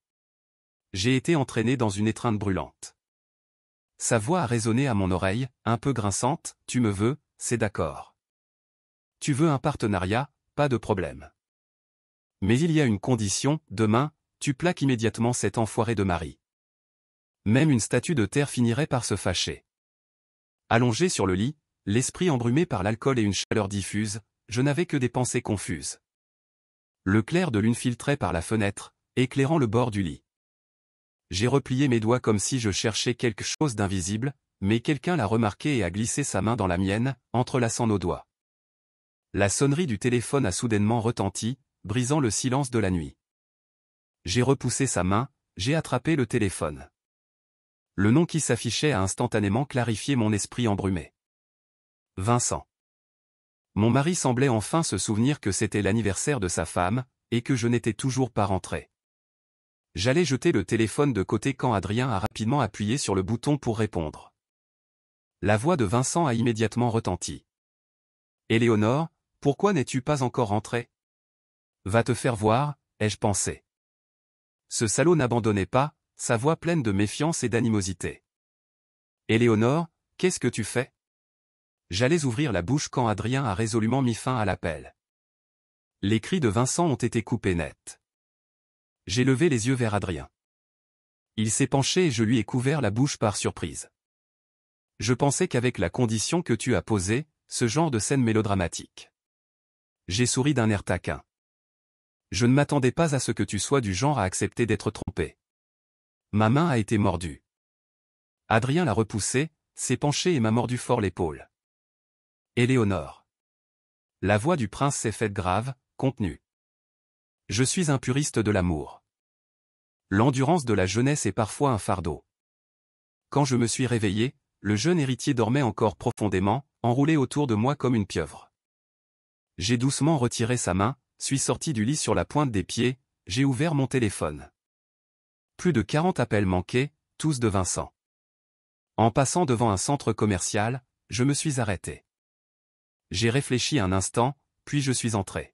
J'ai été entraîné dans une étreinte brûlante. Sa voix a résonné à mon oreille, un peu grinçante, tu me veux, c'est d'accord. Tu veux un partenariat, pas de problème. Mais il y a une condition, demain, tu plaques immédiatement cet enfoiré de mari. Même une statue de terre finirait par se fâcher. Allongé sur le lit, l'esprit embrumé par l'alcool et une chaleur diffuse, je n'avais que des pensées confuses. Le clair de lune filtrait par la fenêtre, éclairant le bord du lit. J'ai replié mes doigts comme si je cherchais quelque chose d'invisible, mais quelqu'un l'a remarqué et a glissé sa main dans la mienne, entrelaçant nos doigts. La sonnerie du téléphone a soudainement retenti, brisant le silence de la nuit. J'ai repoussé sa main, j'ai attrapé le téléphone. Le nom qui s'affichait a instantanément clarifié mon esprit embrumé. Vincent. Mon mari semblait enfin se souvenir que c'était l'anniversaire de sa femme, et que je n'étais toujours pas rentré. J'allais jeter le téléphone de côté quand Adrien a rapidement appuyé sur le bouton pour répondre. La voix de Vincent a immédiatement retenti. Éléonore, pourquoi n'es-tu pas encore rentrée? Va te faire voir, ai-je pensé. Ce salaud n'abandonnait pas, sa voix pleine de méfiance et d'animosité. Éléonore, qu'est-ce que tu fais? J'allais ouvrir la bouche quand Adrien a résolument mis fin à l'appel. Les cris de Vincent ont été coupés net. J'ai levé les yeux vers Adrien. Il s'est penché et je lui ai couvert la bouche par surprise. Je pensais qu'avec la condition que tu as posée, ce genre de scène mélodramatique. J'ai souri d'un air taquin. Je ne m'attendais pas à ce que tu sois du genre à accepter d'être trompé. Ma main a été mordue. Adrien l'a repoussée, s'est penché et m'a mordu fort l'épaule. Éléonore. La voix du prince s'est faite grave, contenue. Je suis un puriste de l'amour. L'endurance de la jeunesse est parfois un fardeau. Quand je me suis réveillé, le jeune héritier dormait encore profondément, enroulé autour de moi comme une pieuvre. J'ai doucement retiré sa main, suis sorti du lit sur la pointe des pieds, j'ai ouvert mon téléphone. Plus de 40 appels manqués, tous de Vincent. En passant devant un centre commercial, je me suis arrêté. J'ai réfléchi un instant, puis je suis entré.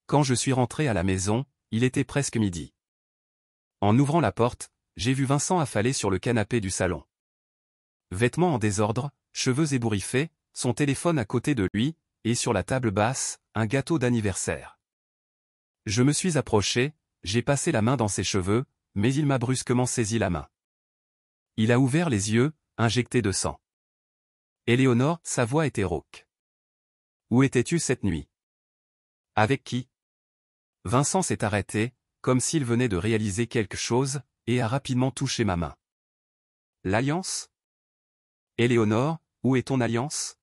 Quand je suis rentré à la maison, il était presque midi. En ouvrant la porte, j'ai vu Vincent affalé sur le canapé du salon. Vêtements en désordre, cheveux ébouriffés, son téléphone à côté de lui, et sur la table basse, un gâteau d'anniversaire. Je me suis approché, j'ai passé la main dans ses cheveux, mais il m'a brusquement saisi la main. Il a ouvert les yeux, injecté de sang. Éléonore, sa voix était rauque. Où étais-tu cette nuit? Avec qui? Vincent s'est arrêté, comme s'il venait de réaliser quelque chose, et a rapidement touché ma main. L'alliance? Éléonore, où est ton alliance?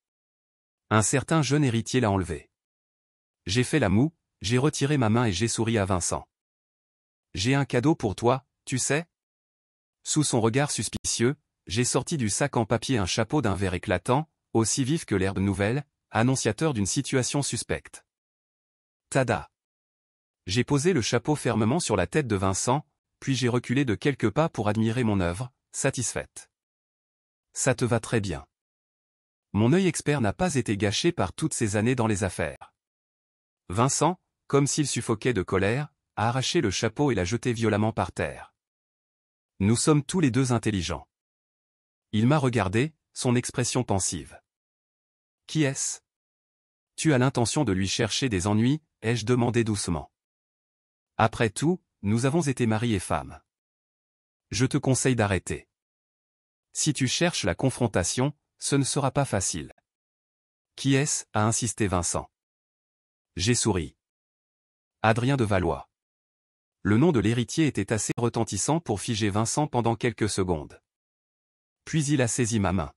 Un certain jeune héritier l'a enlevée. J'ai fait la moue, j'ai retiré ma main et j'ai souri à Vincent. J'ai un cadeau pour toi, tu sais? Sous son regard suspicieux, j'ai sorti du sac en papier un chapeau d'un vert éclatant, aussi vif que l'herbe nouvelle, annonciateur d'une situation suspecte. Tada! J'ai posé le chapeau fermement sur la tête de Vincent, puis j'ai reculé de quelques pas pour admirer mon œuvre, satisfaite. Ça te va très bien. Mon œil expert n'a pas été gâché par toutes ces années dans les affaires. Vincent, comme s'il suffoquait de colère, a arraché le chapeau et l'a jeté violemment par terre. Nous sommes tous les deux intelligents. Il m'a regardé, son expression pensive. Qui est-ce? Tu as l'intention de lui chercher des ennuis, ai-je demandé doucement. Après tout, nous avons été mari et femme. Je te conseille d'arrêter. Si tu cherches la confrontation, ce ne sera pas facile. Qui est-ce? A insisté Vincent. J'ai souri. Adrien de Valois. Le nom de l'héritier était assez retentissant pour figer Vincent pendant quelques secondes. Puis il a saisi ma main.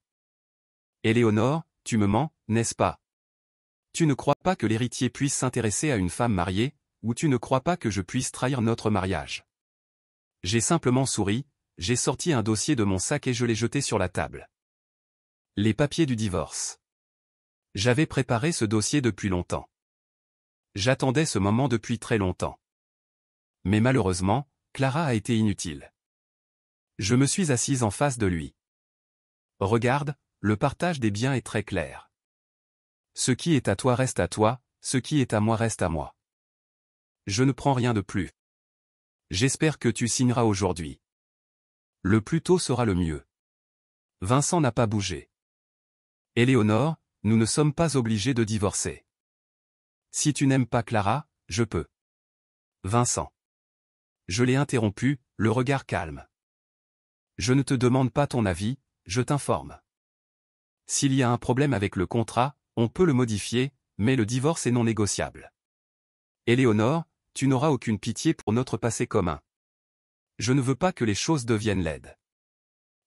Éléonore, tu me mens, n'est-ce pas? Tu ne crois pas que l'héritier puisse s'intéresser à une femme mariée, ou tu ne crois pas que je puisse trahir notre mariage? J'ai simplement souri, j'ai sorti un dossier de mon sac et je l'ai jeté sur la table. Les papiers du divorce. J'avais préparé ce dossier depuis longtemps. J'attendais ce moment depuis très longtemps. Mais malheureusement, Clara a été inutile. Je me suis assise en face de lui. Regarde, le partage des biens est très clair. Ce qui est à toi reste à toi, ce qui est à moi reste à moi. Je ne prends rien de plus. J'espère que tu signeras aujourd'hui. Le plus tôt sera le mieux. Vincent n'a pas bougé. Éléonore, nous ne sommes pas obligés de divorcer. Si tu n'aimes pas Clara, je peux. Vincent. Je l'ai interrompu, le regard calme. Je ne te demande pas ton avis, je t'informe. S'il y a un problème avec le contrat, on peut le modifier, mais le divorce est non négociable. Éléonore, tu n'auras aucune pitié pour notre passé commun. Je ne veux pas que les choses deviennent laides.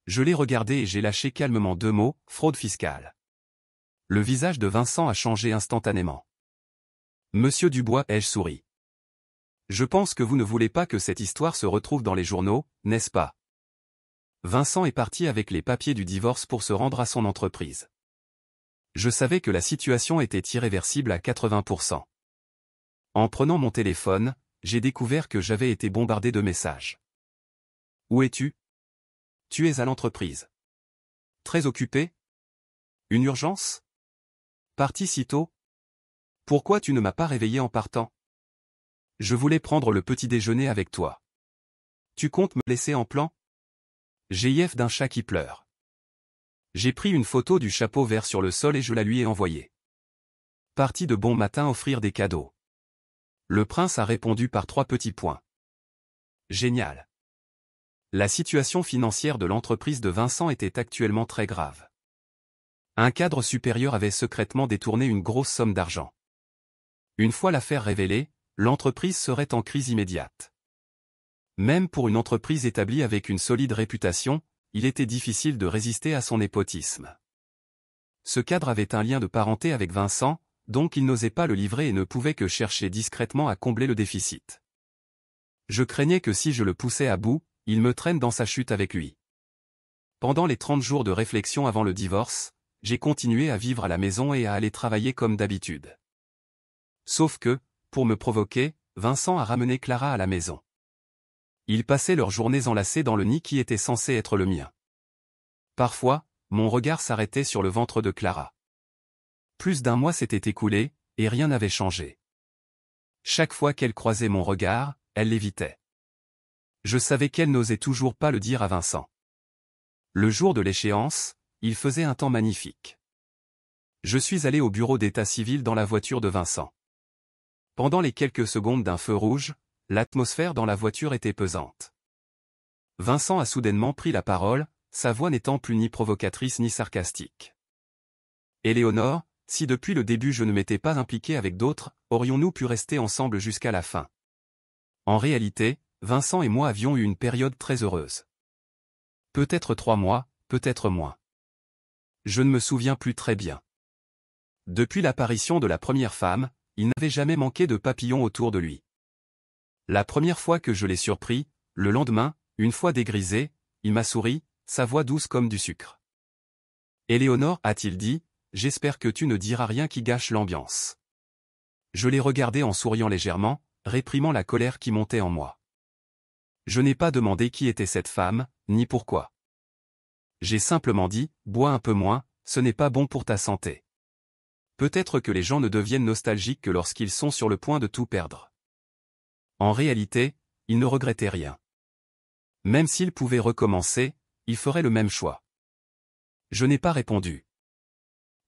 Je l'ai regardé et j'ai lâché calmement deux mots, fraude fiscale. Le visage de Vincent a changé instantanément. Monsieur Dubois, ai-je souri. Je pense que vous ne voulez pas que cette histoire se retrouve dans les journaux, n'est-ce pas? Vincent est parti avec les papiers du divorce pour se rendre à son entreprise. Je savais que la situation était irréversible à 80%. En prenant mon téléphone, j'ai découvert que j'avais été bombardé de messages. Où es-tu? Tu es à l'entreprise. Très occupé? Une urgence? Parti si tôt? Pourquoi tu ne m'as pas réveillé en partant? Je voulais prendre le petit déjeuner avec toi. Tu comptes me laisser en plan? GIF d'un chat qui pleure. J'ai pris une photo du chapeau vert sur le sol et je la lui ai envoyée. Parti de bon matin offrir des cadeaux. Le prince a répondu par 3 petits points. Génial. La situation financière de l'entreprise de Vincent était actuellement très grave. Un cadre supérieur avait secrètement détourné une grosse somme d'argent. Une fois l'affaire révélée, l'entreprise serait en crise immédiate. Même pour une entreprise établie avec une solide réputation, il était difficile de résister à son népotisme. Ce cadre avait un lien de parenté avec Vincent, donc il n'osait pas le livrer et ne pouvait que chercher discrètement à combler le déficit. Je craignais que si je le poussais à bout, il me traîne dans sa chute avec lui. Pendant les 30 jours de réflexion avant le divorce, j'ai continué à vivre à la maison et à aller travailler comme d'habitude. Sauf que, pour me provoquer, Vincent a ramené Clara à la maison. Ils passaient leurs journées enlacés dans le nid qui était censé être le mien. Parfois, mon regard s'arrêtait sur le ventre de Clara. Plus d'un mois s'était écoulé, et rien n'avait changé. Chaque fois qu'elle croisait mon regard, elle l'évitait. Je savais qu'elle n'osait toujours pas le dire à Vincent. Le jour de l'échéance, il faisait un temps magnifique. Je suis allé au bureau d'état civil dans la voiture de Vincent. Pendant les quelques secondes d'un feu rouge, l'atmosphère dans la voiture était pesante. Vincent a soudainement pris la parole, sa voix n'étant plus ni provocatrice ni sarcastique. Éléonore, si depuis le début je ne m'étais pas impliqué avec d'autres, aurions-nous pu rester ensemble jusqu'à la fin? En réalité, Vincent et moi avions eu une période très heureuse. Peut-être 3 mois, peut-être moins. Je ne me souviens plus très bien. Depuis l'apparition de la première femme, il n'avait jamais manqué de papillons autour de lui. La première fois que je l'ai surpris, le lendemain, une fois dégrisé, il m'a souri, sa voix douce comme du sucre. « Éléonore, a-t-il dit, j'espère que tu ne diras rien qui gâche l'ambiance. » Je l'ai regardé en souriant légèrement, réprimant la colère qui montait en moi. Je n'ai pas demandé qui était cette femme, ni pourquoi. J'ai simplement dit, bois un peu moins, ce n'est pas bon pour ta santé. Peut-être que les gens ne deviennent nostalgiques que lorsqu'ils sont sur le point de tout perdre. En réalité, il ne regrettait rien. Même s'il pouvait recommencer, il ferait le même choix. Je n'ai pas répondu.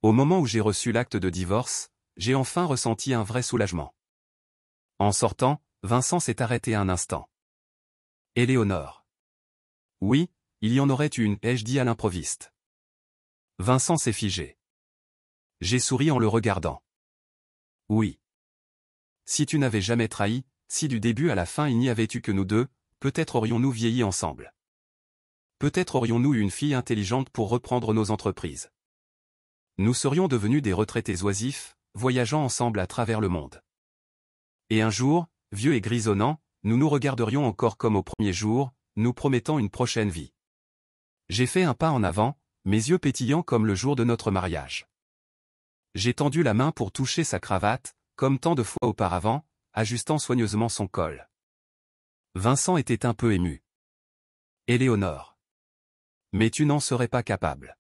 Au moment où j'ai reçu l'acte de divorce, j'ai enfin ressenti un vrai soulagement. En sortant, Vincent s'est arrêté un instant. « Éléonore. » « Oui, il y en aurait une, ai-je dit à l'improviste. Vincent s'est figé. J'ai souri en le regardant. « Oui. Si tu n'avais jamais trahi, si du début à la fin il n'y avait eu que nous deux, peut-être aurions-nous vieilli ensemble. Peut-être aurions-nous eu une fille intelligente pour reprendre nos entreprises. Nous serions devenus des retraités oisifs, voyageant ensemble à travers le monde. Et un jour, vieux et grisonnants, nous nous regarderions encore comme au premier jour, nous promettant une prochaine vie. » J'ai fait un pas en avant, mes yeux pétillants comme le jour de notre mariage. J'ai tendu la main pour toucher sa cravate, comme tant de fois auparavant, ajustant soigneusement son col. Vincent était un peu ému. « Éléonore. Mais tu n'en serais pas capable. »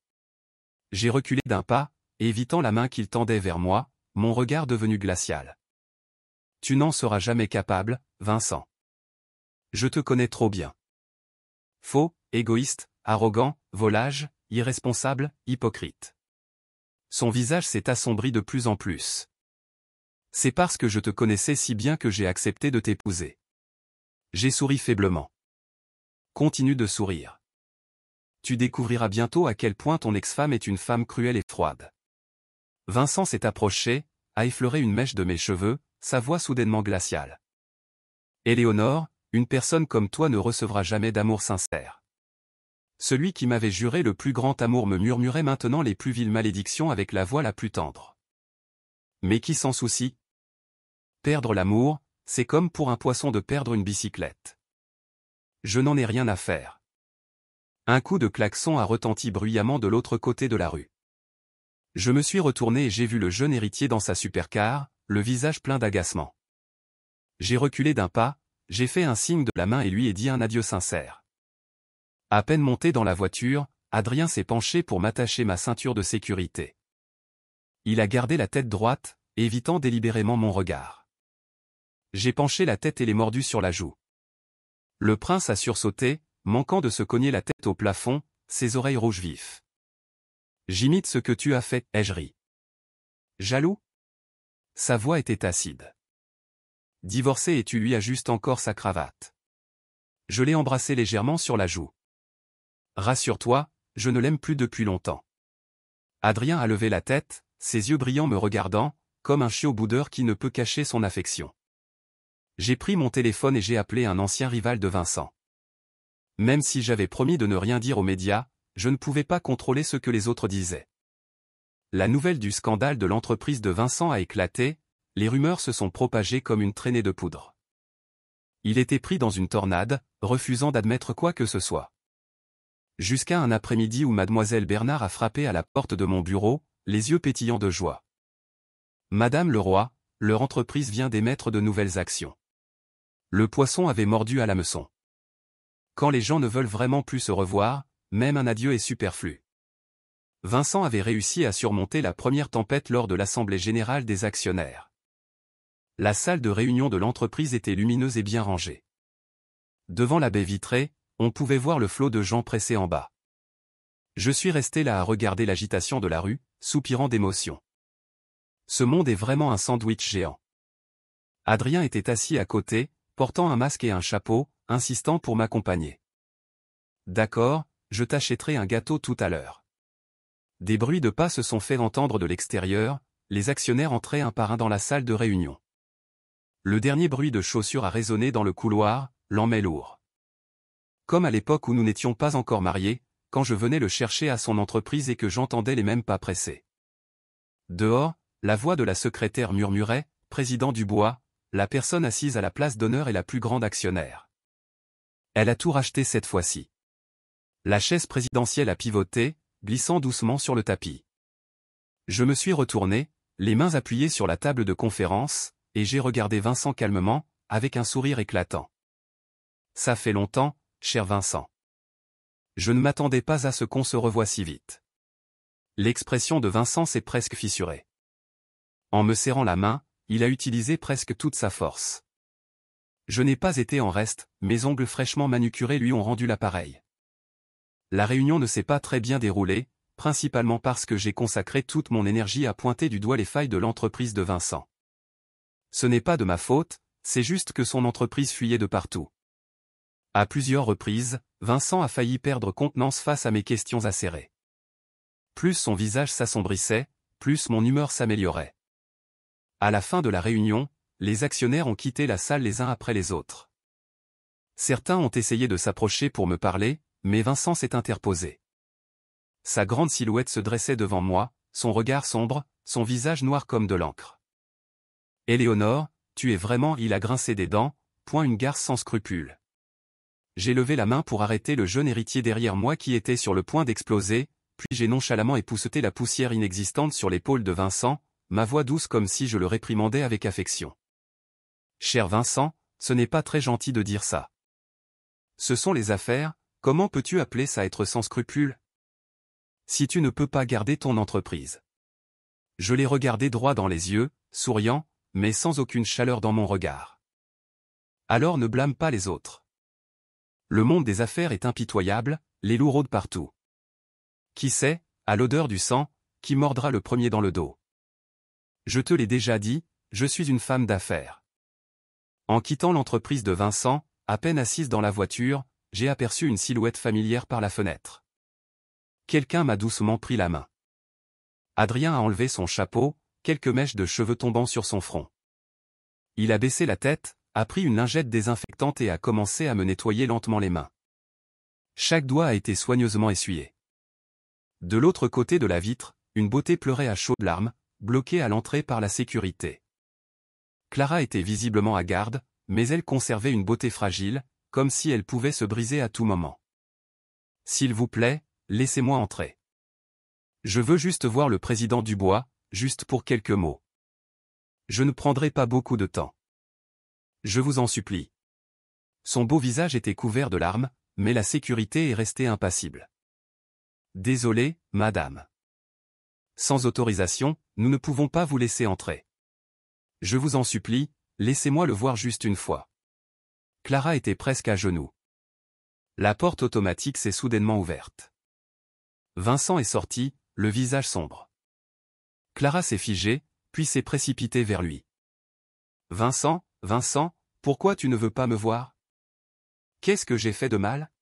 J'ai reculé d'un pas, évitant la main qu'il tendait vers moi, mon regard devenu glacial. « Tu n'en seras jamais capable, Vincent. Je te connais trop bien. Faux, égoïste, arrogant, volage, irresponsable, hypocrite. » Son visage s'est assombri de plus en plus. « C'est parce que je te connaissais si bien que j'ai accepté de t'épouser. » J'ai souri faiblement. « Continue de sourire. Tu découvriras bientôt à quel point ton ex-femme est une femme cruelle et froide. » Vincent s'est approché, a effleuré une mèche de mes cheveux, sa voix soudainement glaciale. « Éléonore, une personne comme toi ne recevra jamais d'amour sincère. Celui qui m'avait juré le plus grand amour me murmurait maintenant les plus viles malédictions avec la voix la plus tendre. Mais qui s'en soucie? Perdre l'amour, c'est comme pour un poisson de perdre une bicyclette. Je n'en ai rien à faire. » Un coup de klaxon a retenti bruyamment de l'autre côté de la rue. Je me suis retourné et j'ai vu le jeune héritier dans sa supercar, le visage plein d'agacement. J'ai reculé d'un pas, j'ai fait un signe de la main et lui ai dit un adieu sincère. À peine monté dans la voiture, Adrien s'est penché pour m'attacher ma ceinture de sécurité. Il a gardé la tête droite, évitant délibérément mon regard. J'ai penché la tête et l'ai mordu sur la joue. Le prince a sursauté, manquant de se cogner la tête au plafond, ses oreilles rouges vifs. « J'imite ce que tu as fait, ai-je ri. Jaloux ? » Sa voix était acide. « Divorcé et tu lui ajustes encore sa cravate. » Je l'ai embrassé légèrement sur la joue. « Rassure-toi, je ne l'aime plus depuis longtemps. » Adrien a levé la tête, ses yeux brillants me regardant, comme un chiot boudeur qui ne peut cacher son affection. J'ai pris mon téléphone et j'ai appelé un ancien rival de Vincent. Même si j'avais promis de ne rien dire aux médias, je ne pouvais pas contrôler ce que les autres disaient. La nouvelle du scandale de l'entreprise de Vincent a éclaté, les rumeurs se sont propagées comme une traînée de poudre. Il était pris dans une tornade, refusant d'admettre quoi que ce soit. Jusqu'à un après-midi où mademoiselle Bernard a frappé à la porte de mon bureau, les yeux pétillants de joie. « Madame le roi, leur entreprise vient d'émettre de nouvelles actions. » Le poisson avait mordu à l'hameçon. Quand les gens ne veulent vraiment plus se revoir, même un adieu est superflu. Vincent avait réussi à surmonter la première tempête lors de l'Assemblée générale des actionnaires. La salle de réunion de l'entreprise était lumineuse et bien rangée. Devant la baie vitrée, on pouvait voir le flot de gens pressés en bas. Je suis resté là à regarder l'agitation de la rue, soupirant d'émotion. Ce monde est vraiment un sandwich géant. Adrien était assis à côté, portant un masque et un chapeau, insistant pour m'accompagner. « D'accord, je t'achèterai un gâteau tout à l'heure. » Des bruits de pas se sont fait entendre de l'extérieur, les actionnaires entraient un par un dans la salle de réunion. Le dernier bruit de chaussures a résonné dans le couloir, l'emmet lourd. Comme à l'époque où nous n'étions pas encore mariés, quand je venais le chercher à son entreprise et que j'entendais les mêmes pas pressés. Dehors, la voix de la secrétaire murmurait, « Président Dubois, la personne assise à la place d'honneur est la plus grande actionnaire. Elle a tout racheté cette fois-ci. » La chaise présidentielle a pivoté, glissant doucement sur le tapis. Je me suis retourné, les mains appuyées sur la table de conférence, et j'ai regardé Vincent calmement, avec un sourire éclatant. « Ça fait longtemps, cher Vincent. Je ne m'attendais pas à ce qu'on se revoie si vite. » L'expression de Vincent s'est presque fissurée. En me serrant la main, il a utilisé presque toute sa force. Je n'ai pas été en reste, mes ongles fraîchement manucurés lui ont rendu l'appareil. La réunion ne s'est pas très bien déroulée, principalement parce que j'ai consacré toute mon énergie à pointer du doigt les failles de l'entreprise de Vincent. Ce n'est pas de ma faute, c'est juste que son entreprise fuyait de partout. À plusieurs reprises, Vincent a failli perdre contenance face à mes questions acérées. Plus son visage s'assombrissait, plus mon humeur s'améliorait. À la fin de la réunion, les actionnaires ont quitté la salle les uns après les autres. Certains ont essayé de s'approcher pour me parler, mais Vincent s'est interposé. Sa grande silhouette se dressait devant moi, son regard sombre, son visage noir comme de l'encre. « Éléonore, tu es vraiment... » Il a grincé des dents, point une garce sans scrupules. J'ai levé la main pour arrêter le jeune héritier derrière moi qui était sur le point d'exploser, puis j'ai nonchalamment épousseté la poussière inexistante sur l'épaule de Vincent, ma voix douce comme si je le réprimandais avec affection. « Cher Vincent, ce n'est pas très gentil de dire ça. Ce sont les affaires, comment peux-tu appeler ça être sans scrupules? Si tu ne peux pas garder ton entreprise. » Je l'ai regardé droit dans les yeux, souriant, mais sans aucune chaleur dans mon regard. « Alors ne blâme pas les autres. Le monde des affaires est impitoyable, les loups rôdent partout. Qui sait, à l'odeur du sang, qui mordra le premier dans le dos? Je te l'ai déjà dit, je suis une femme d'affaires. » En quittant l'entreprise de Vincent, à peine assise dans la voiture, j'ai aperçu une silhouette familière par la fenêtre. Quelqu'un m'a doucement pris la main. Adrien a enlevé son chapeau, quelques mèches de cheveux tombant sur son front. Il a baissé la tête, a pris une lingette désinfectante et a commencé à me nettoyer lentement les mains. Chaque doigt a été soigneusement essuyé. De l'autre côté de la vitre, une beauté pleurait à chaudes larmes, bloquée à l'entrée par la sécurité. Clara était visiblement hagarde, mais elle conservait une beauté fragile, comme si elle pouvait se briser à tout moment. « S'il vous plaît, laissez-moi entrer. Je veux juste voir le président Dubois, juste pour quelques mots. Je ne prendrai pas beaucoup de temps. Je vous en supplie. » Son beau visage était couvert de larmes, mais la sécurité est restée impassible. « Désolé, madame. Sans autorisation, nous ne pouvons pas vous laisser entrer. Je vous en supplie, laissez-moi le voir juste une fois. » Clara était presque à genoux. La porte automatique s'est soudainement ouverte. Vincent est sorti, le visage sombre. Clara s'est figée, puis s'est précipitée vers lui. « Vincent, Vincent, pourquoi tu ne veux pas me voir? Qu'est-ce que j'ai fait de mal? »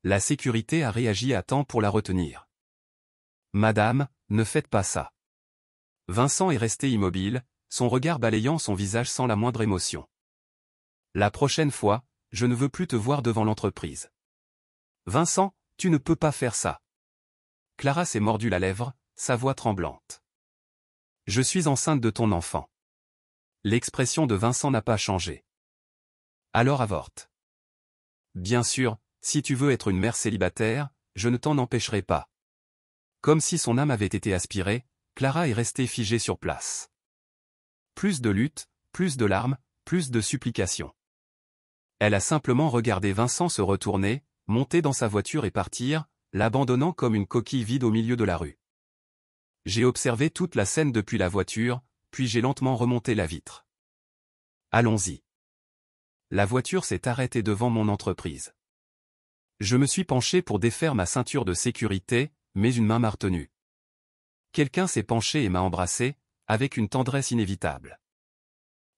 La sécurité a réagi à temps pour la retenir. « Madame, ne faites pas ça. » Vincent est resté immobile, son regard balayant son visage sans la moindre émotion. « La prochaine fois, je ne veux plus te voir devant l'entreprise. »« Vincent, tu ne peux pas faire ça. » Clara s'est mordu la lèvre, sa voix tremblante. « Je suis enceinte de ton enfant. » L'expression de Vincent n'a pas changé. « Alors avorte. »« Bien sûr, si tu veux être une mère célibataire, je ne t'en empêcherai pas. » Comme si son âme avait été aspirée, Clara est restée figée sur place. Plus de lutte, plus de larmes, plus de supplications. Elle a simplement regardé Vincent se retourner, monter dans sa voiture et partir, l'abandonnant comme une coquille vide au milieu de la rue. J'ai observé toute la scène depuis la voiture, puis j'ai lentement remonté la vitre. « Allons-y. » La voiture s'est arrêtée devant mon entreprise. Je me suis penché pour défaire ma ceinture de sécurité, mais une main m'a retenu. Quelqu'un s'est penché et m'a embrassé, avec une tendresse inévitable.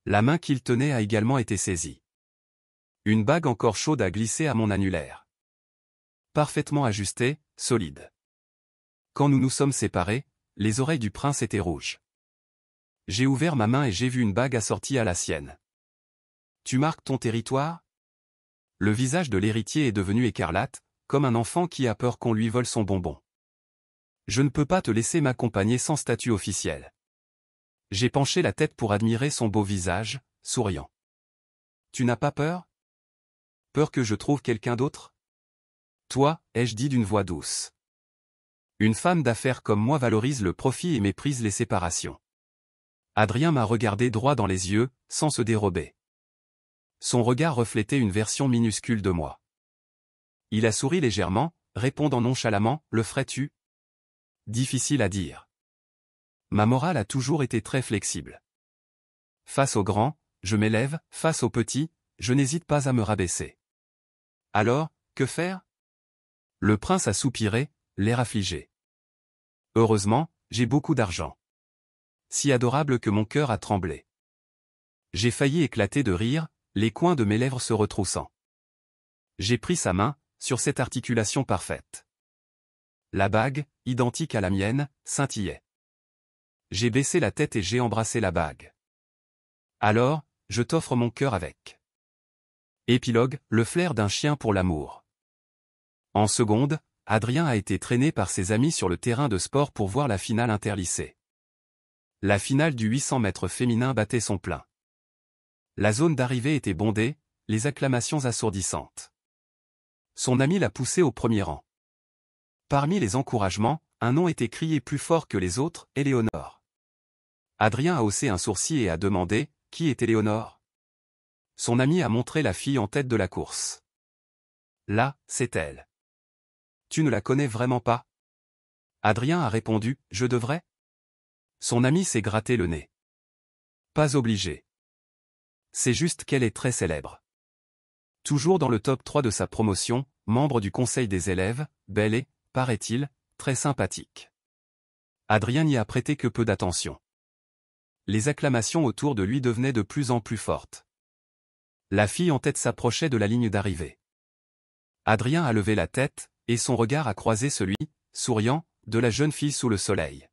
La main qu'il tenait a également été saisie. Une bague encore chaude a glissé à mon annulaire. Parfaitement ajustée, solide. Quand nous nous sommes séparés, les oreilles du prince étaient rouges. J'ai ouvert ma main et j'ai vu une bague assortie à la sienne. Tu marques ton territoire? Le visage de l'héritier est devenu écarlate, comme un enfant qui a peur qu'on lui vole son bonbon. Je ne peux pas te laisser m'accompagner sans statut officiel. J'ai penché la tête pour admirer son beau visage, souriant. Tu n'as pas peur? Peur que je trouve quelqu'un d'autre? Toi, ai-je dit d'une voix douce. Une femme d'affaires comme moi valorise le profit et méprise les séparations. Adrien m'a regardé droit dans les yeux, sans se dérober. Son regard reflétait une version minuscule de moi. Il a souri légèrement, répondant nonchalamment, le ferais-tu? Difficile à dire. Ma morale a toujours été très flexible. Face aux grands, je m'élève, face aux petits, je n'hésite pas à me rabaisser. Alors, que faire? Le prince a soupiré, l'air affligé. Heureusement, j'ai beaucoup d'argent. Si adorable que mon cœur a tremblé. J'ai failli éclater de rire, les coins de mes lèvres se retroussant. J'ai pris sa main, sur cette articulation parfaite. La bague, identique à la mienne, scintillait. J'ai baissé la tête et j'ai embrassé la bague. Alors, je t'offre mon cœur avec. Épilogue, le flair d'un chien pour l'amour. En seconde, Adrien a été traîné par ses amis sur le terrain de sport pour voir la finale interlycée. La finale du 800 mètres féminin battait son plein. La zone d'arrivée était bondée, les acclamations assourdissantes. Son ami l'a poussé au premier rang. Parmi les encouragements, un nom était crié plus fort que les autres, Éléonore. Adrien a haussé un sourcil et a demandé, qui est Éléonore? Son ami a montré la fille en tête de la course. Là, c'est elle. Tu ne la connais vraiment pas? Adrien a répondu, je devrais? Son ami s'est gratté le nez. Pas obligé. C'est juste qu'elle est très célèbre. Toujours dans le top 3 de sa promotion, membre du conseil des élèves, belle et, paraît-il, très sympathique. Adrien n'y a prêté que peu d'attention. Les acclamations autour de lui devenaient de plus en plus fortes. La fille en tête s'approchait de la ligne d'arrivée. Adrien a levé la tête, et son regard a croisé celui, souriant, de la jeune fille sous le soleil.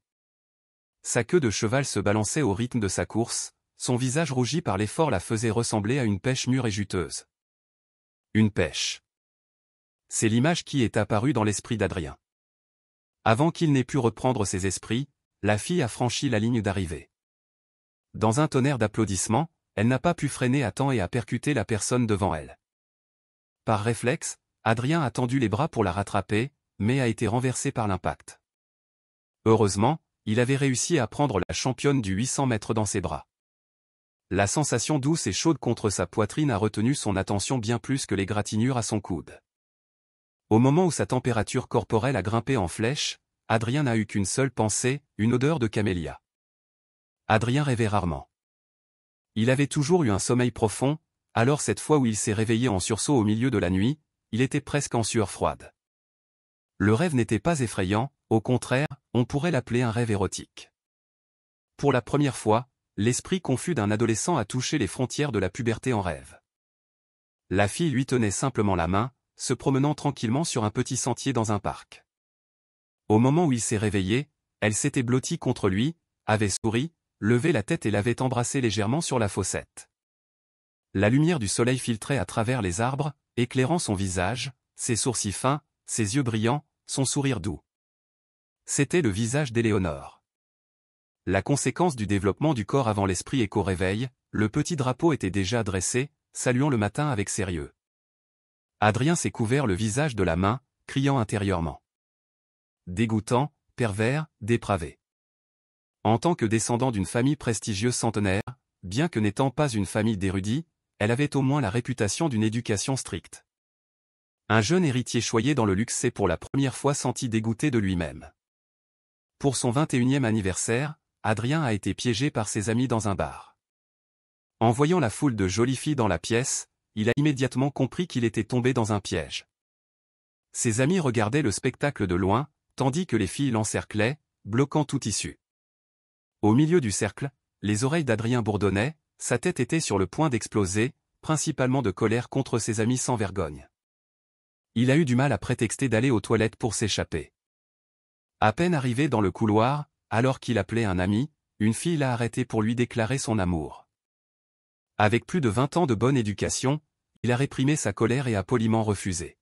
Sa queue de cheval se balançait au rythme de sa course, son visage rougi par l'effort la faisait ressembler à une pêche mûre et juteuse. Une pêche. C'est l'image qui est apparue dans l'esprit d'Adrien. Avant qu'il n'ait pu reprendre ses esprits, la fille a franchi la ligne d'arrivée. Dans un tonnerre d'applaudissements, elle n'a pas pu freiner à temps et a percuté la personne devant elle. Par réflexe, Adrien a tendu les bras pour la rattraper, mais a été renversé par l'impact. Heureusement, il avait réussi à prendre la championne du 800 mètres dans ses bras. La sensation douce et chaude contre sa poitrine a retenu son attention bien plus que l'égratignure à son coude. Au moment où sa température corporelle a grimpé en flèche, Adrien n'a eu qu'une seule pensée, une odeur de camélia. Adrien rêvait rarement. Il avait toujours eu un sommeil profond, alors cette fois où il s'est réveillé en sursaut au milieu de la nuit, il était presque en sueur froide. Le rêve n'était pas effrayant, au contraire, on pourrait l'appeler un rêve érotique. Pour la première fois, l'esprit confus d'un adolescent a touché les frontières de la puberté en rêve. La fille lui tenait simplement la main, se promenant tranquillement sur un petit sentier dans un parc. Au moment où il s'est réveillé, elle s'était blottie contre lui, avait souri, levé la tête et l'avait embrassé légèrement sur la fossette. La lumière du soleil filtrait à travers les arbres, éclairant son visage, ses sourcils fins, ses yeux brillants, son sourire doux. C'était le visage d'Éléonore. La conséquence du développement du corps avant l'esprit et qu'au réveil, le petit drapeau était déjà dressé, saluant le matin avec sérieux. Adrien s'est couvert le visage de la main, criant intérieurement. Dégoûtant, pervers, dépravé. En tant que descendant d'une famille prestigieuse centenaire, bien que n'étant pas une famille d'érudits, elle avait au moins la réputation d'une éducation stricte. Un jeune héritier choyé dans le luxe s'est pour la première fois senti dégoûté de lui-même. Pour son 21e anniversaire, Adrien a été piégé par ses amis dans un bar. En voyant la foule de jolies filles dans la pièce, il a immédiatement compris qu'il était tombé dans un piège. Ses amis regardaient le spectacle de loin, tandis que les filles l'encerclaient, bloquant toute issue. Au milieu du cercle, les oreilles d'Adrien bourdonnaient, sa tête était sur le point d'exploser, principalement de colère contre ses amis sans vergogne. Il a eu du mal à prétexter d'aller aux toilettes pour s'échapper. À peine arrivé dans le couloir, alors qu'il appelait un ami, une fille l'a arrêté pour lui déclarer son amour. Avec plus de 20 ans de bonne éducation, il a réprimé sa colère et a poliment refusé.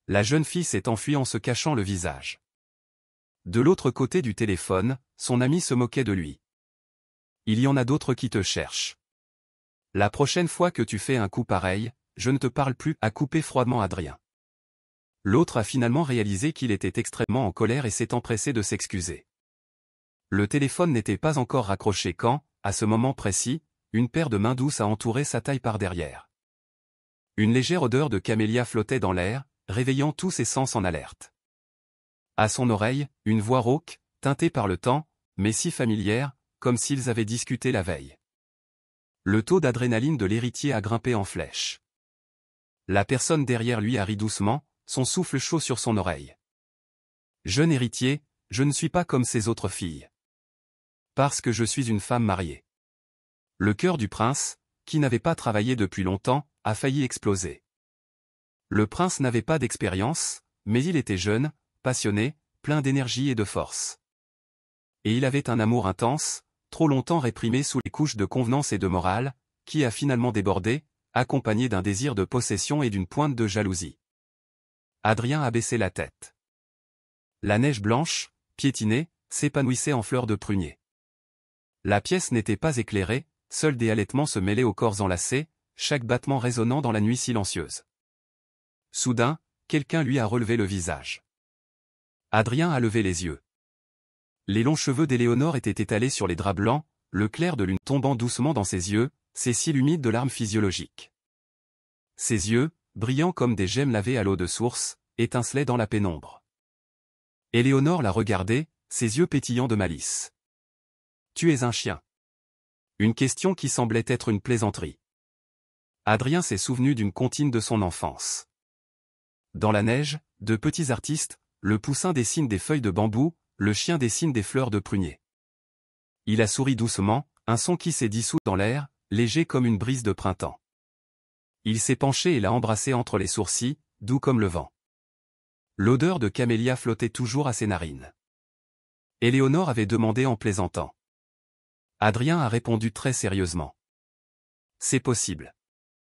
La jeune fille s'est enfuie en se cachant le visage. De l'autre côté du téléphone, son ami se moquait de lui. Il y en a d'autres qui te cherchent. La prochaine fois que tu fais un coup pareil, je ne te parle plus, a coupé froidement Adrien. L'autre a finalement réalisé qu'il était extrêmement en colère et s'est empressé de s'excuser. Le téléphone n'était pas encore raccroché quand, à ce moment précis, une paire de mains douces a entouré sa taille par derrière. Une légère odeur de camélia flottait dans l'air, réveillant tous ses sens en alerte. À son oreille, une voix rauque, teintée par le temps, mais si familière, comme s'ils avaient discuté la veille. Le taux d'adrénaline de l'héritier a grimpé en flèche. La personne derrière lui a ri doucement, son souffle chaud sur son oreille. « Jeune héritier, je ne suis pas comme ces autres filles. Parce que je suis une femme mariée. » Le cœur du prince, qui n'avait pas travaillé depuis longtemps, a failli exploser. Le prince n'avait pas d'expérience, mais il était jeune, passionné, plein d'énergie et de force. Et il avait un amour intense, trop longtemps réprimé sous les couches de convenance et de morale, qui a finalement débordé, accompagné d'un désir de possession et d'une pointe de jalousie. Adrien a baissé la tête. La neige blanche, piétinée, s'épanouissait en fleurs de prunier. La pièce n'était pas éclairée, seuls des halètements se mêlaient aux corps enlacés, chaque battement résonnant dans la nuit silencieuse. Soudain, quelqu'un lui a relevé le visage. Adrien a levé les yeux. Les longs cheveux d'Éléonore étaient étalés sur les draps blancs, le clair de lune tombant doucement dans ses yeux, ses cils humides de larmes physiologiques. Ses yeux, brillants comme des gemmes lavées à l'eau de source, étincelaient dans la pénombre. Éléonore la regardait, ses yeux pétillants de malice. « Tu es un chien. » Une question qui semblait être une plaisanterie. Adrien s'est souvenu d'une comptine de son enfance. Dans la neige, de petits artistes, le poussin dessine des feuilles de bambou, le chien dessine des fleurs de prunier. Il a souri doucement, un son qui s'est dissous dans l'air, léger comme une brise de printemps. Il s'est penché et l'a embrassé entre les sourcils, doux comme le vent. L'odeur de camélia flottait toujours à ses narines. Éléonore avait demandé en plaisantant. Adrien a répondu très sérieusement. « C'est possible. »